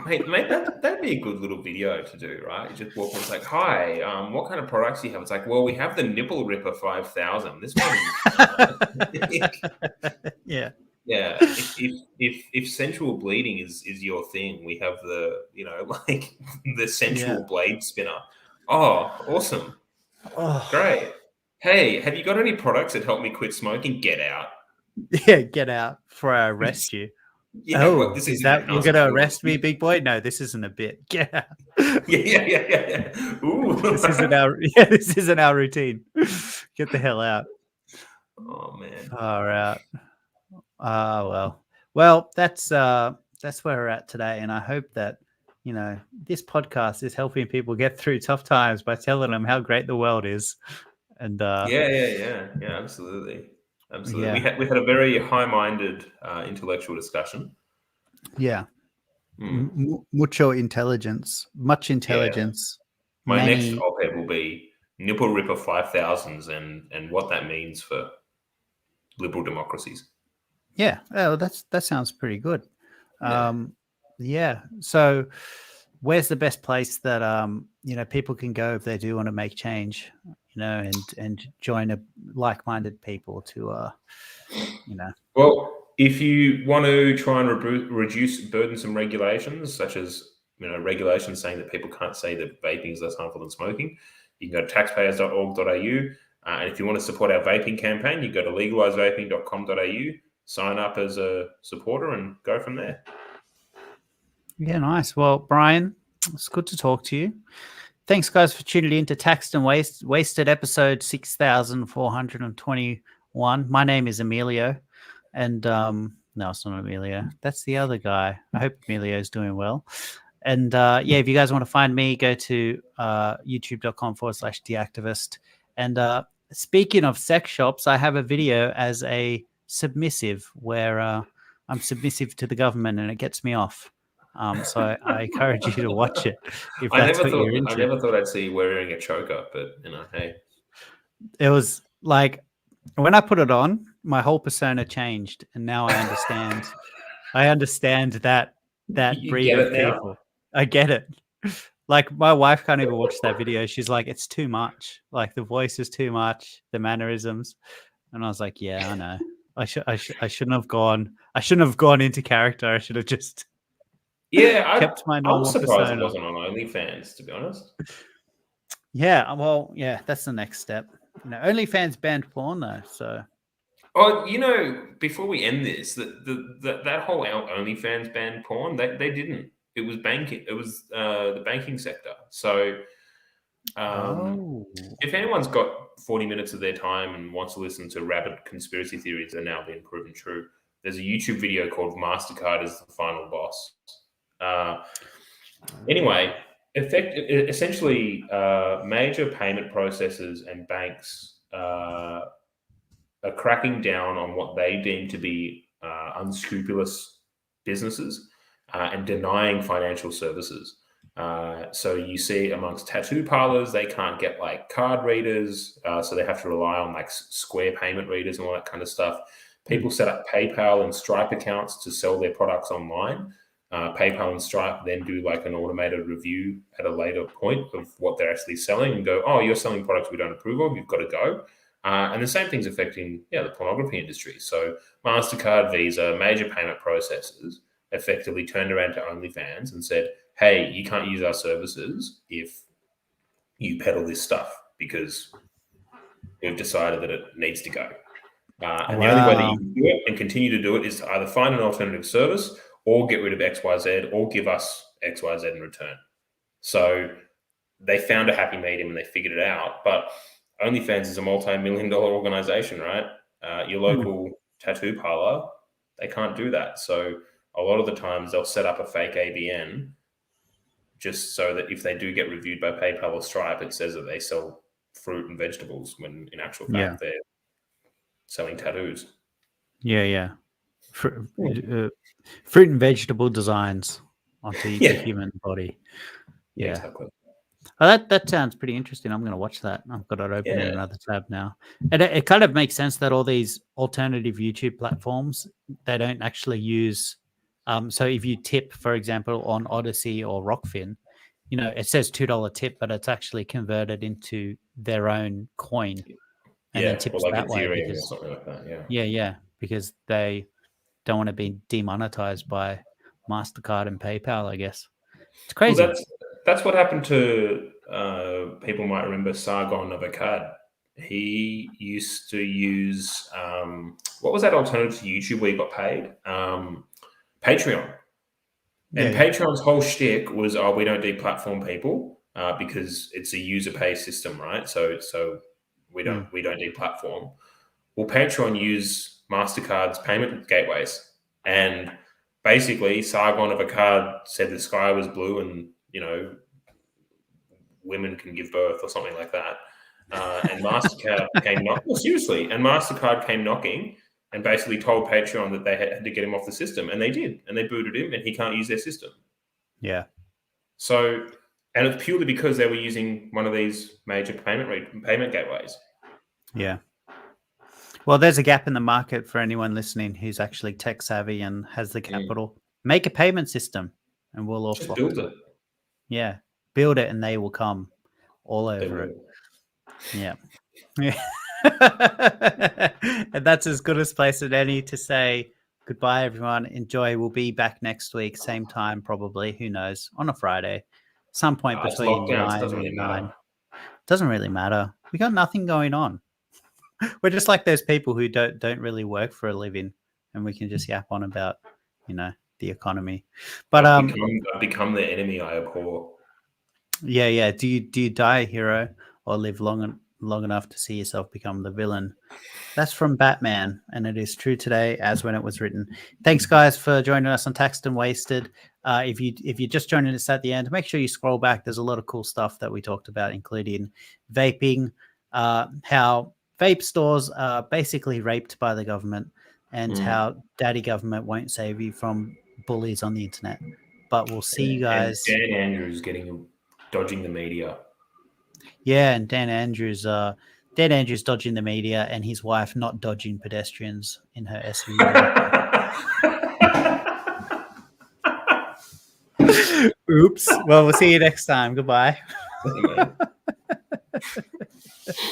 Speaker 2: Mate, that'd be a good little video to do, right? You just walk in, it's like, hi, what kind of products do you have? It's like, well, we have the Nipple Ripper 5000. This one.
Speaker 1: Yeah.
Speaker 2: Yeah. If sensual bleeding is your thing, we have the, the sensual blade spinner. Oh, awesome. Oh. Great. Hey, have you got any products that help me quit smoking? Get out.
Speaker 1: Yeah, get out before I arrest you.
Speaker 2: Yeah, well,
Speaker 1: Oh,
Speaker 2: this
Speaker 1: is
Speaker 2: isn't
Speaker 1: that you're going to
Speaker 2: unconstitutional.
Speaker 1: arrest me, big boy? No, this isn't a bit. Yeah.
Speaker 2: Yeah. Ooh.
Speaker 1: This isn't our this isn't our routine. Get the hell out.
Speaker 2: Oh man.
Speaker 1: Far out. Well, that's where we're at today, and I hope that this podcast is helping people get through tough times by telling them how great the world is. And
Speaker 2: Yeah. Absolutely. We
Speaker 1: yeah,
Speaker 2: had a very high-minded intellectual discussion.
Speaker 1: yeah,
Speaker 2: Hmm.
Speaker 1: mucho intelligence, much intelligence,
Speaker 2: My next
Speaker 1: many.
Speaker 2: op-ed will be nipple ripper 5000s and what that means for liberal democracies.
Speaker 1: Yeah, oh, that sounds pretty good.
Speaker 2: Yeah.
Speaker 1: Yeah. So, where's the best place that people can go if they do want to make change, and join a like-minded people to
Speaker 2: Well, if you want to try and reduce burdensome regulations, such as regulations saying that people can't say that vaping is less harmful than smoking, you can go to taxpayers.org.au. And if you want to support our vaping campaign, you go to legalizevaping.com.au, sign up as a supporter, and go from there.
Speaker 1: Yeah, nice. Well, Brian, it's good to talk to you. Thanks, guys, for tuning in to Taxed and Wasted episode 6421. My name is Emilio, and no, it's not Emilio. That's the other guy. I hope Emilio's doing well. And if you guys want to find me, go to youtube.com/deactivist. And speaking of sex shops, I have a video as a submissive where I'm submissive to the government and it gets me off. So I encourage you to watch it if that's what you're into.
Speaker 2: I never thought I'd see you wearing a choker, but hey.
Speaker 1: It was like when I put it on, my whole persona changed, and now I understand. I understand that
Speaker 2: You
Speaker 1: breed
Speaker 2: get
Speaker 1: of
Speaker 2: it now?
Speaker 1: people. I get it. Like my wife can't even watch that video. She's like, it's too much. Like the voice is too much, the mannerisms. And I was like, yeah, I know. I shouldn't have gone. I shouldn't have gone into character. I should have just kept my
Speaker 2: I
Speaker 1: normal
Speaker 2: was surprised
Speaker 1: persona.
Speaker 2: it wasn't on OnlyFans, to be honest.
Speaker 1: Yeah, well, yeah, that's the next step. OnlyFans banned porn though, so.
Speaker 2: Oh, before we end this, that whole OnlyFans banned porn, they didn't. It was banking. It was the banking sector. So, if anyone's got 40 minutes of their time and wants to listen to rabid conspiracy theories that are now being proven true, there's a YouTube video called "MasterCard is the Final Boss." Anyway, essentially, major payment processors and banks are cracking down on what they deem to be unscrupulous businesses and denying financial services. So you see amongst tattoo parlors, they can't get like card readers, so they have to rely on like Square payment readers and all that kind of stuff. People set up PayPal and Stripe accounts to sell their products online. PayPal and Stripe then do like an automated review at a later point of what they're actually selling and go, oh, you're selling products we don't approve of, you've got to go. And the same thing's affecting the pornography industry. So MasterCard, Visa, major payment processors effectively turned around to OnlyFans and said, hey, you can't use our services if you peddle this stuff because we've decided that it needs to go. And the only way that you can do it and continue to do it is to either find an alternative service or get rid of XYZ or give us XYZ in return. So they found a happy medium and they figured it out. But OnlyFans is a multi-million-dollar organization, right? Your local tattoo parlor, they can't do that. So a lot of the times they'll set up a fake ABN just so that if they do get reviewed by PayPal or Stripe, it says that they sell fruit and vegetables when in actual fact they're selling tattoos.
Speaker 1: Yeah. Fruit and vegetable designs onto the human body. Yeah.
Speaker 2: Exactly.
Speaker 1: Oh, that sounds pretty interesting. I'm going to watch that. I've got it open in another tab now. And it kind of makes sense that all these alternative YouTube platforms, they don't actually use. So if you tip, for example, on Odyssey or Rockfin, it says $2 tip, but it's actually converted into their own coin. And then tips
Speaker 2: or like
Speaker 1: that way.
Speaker 2: Ethereum
Speaker 1: Because,
Speaker 2: or something like that.
Speaker 1: Yeah. Because they don't want to be demonetized by MasterCard and PayPal, I guess. It's crazy.
Speaker 2: Well, that's what happened to people might remember Sargon of Akkad. He used to use what was that alternative to YouTube where he got paid? Patreon. And
Speaker 1: Yeah.
Speaker 2: Patreon's whole shtick was, we don't deplatform people because it's a user pay system, right? So we don't deplatform. Well, Patreon use MasterCard's payment gateways, and basically Sargon of Akkad said the sky was blue and women can give birth or something like that. And MasterCard came knocking. Well, seriously, and MasterCard came knocking and basically told Patreon that they had to get him off the system, and they did, and they booted him, and he can't use their system.
Speaker 1: Yeah.
Speaker 2: So, and it's purely because they were using one of these major payment gateways.
Speaker 1: Yeah. Well, there's a gap in the market for anyone listening who's actually tech savvy and has the capital. Make a payment system, and we'll all
Speaker 2: Just
Speaker 1: flock
Speaker 2: build
Speaker 1: to
Speaker 2: it.
Speaker 1: Yeah, build it, and they will come all over it. Yeah. And that's as good a place as any to say goodbye, everyone. Enjoy. We'll be back next week, same time, probably. Who knows? On a Friday, some point between 9 and 9. Doesn't really matter. We got nothing going on. We're just like those people who don't really work for a living, and we can just yap on about, the economy. But
Speaker 2: I've become the enemy I abhor.
Speaker 1: Yeah. Do you die a hero or live long enough to see yourself become the villain? That's from Batman, and it is true today as when it was written. Thanks, guys, for joining us on Taxed and Wasted. If you're just joining us at the end, make sure you scroll back. There's a lot of cool stuff that we talked about, including vaping, how vape stores are basically raped by the government, and how daddy government won't save you from bullies on the internet. But we'll see you guys.
Speaker 2: And Dan Andrews dodging the media.
Speaker 1: Yeah, and Dan Andrews dodging the media, and his wife not dodging pedestrians in her SUV. Oops. Well, we'll see you next time. Goodbye.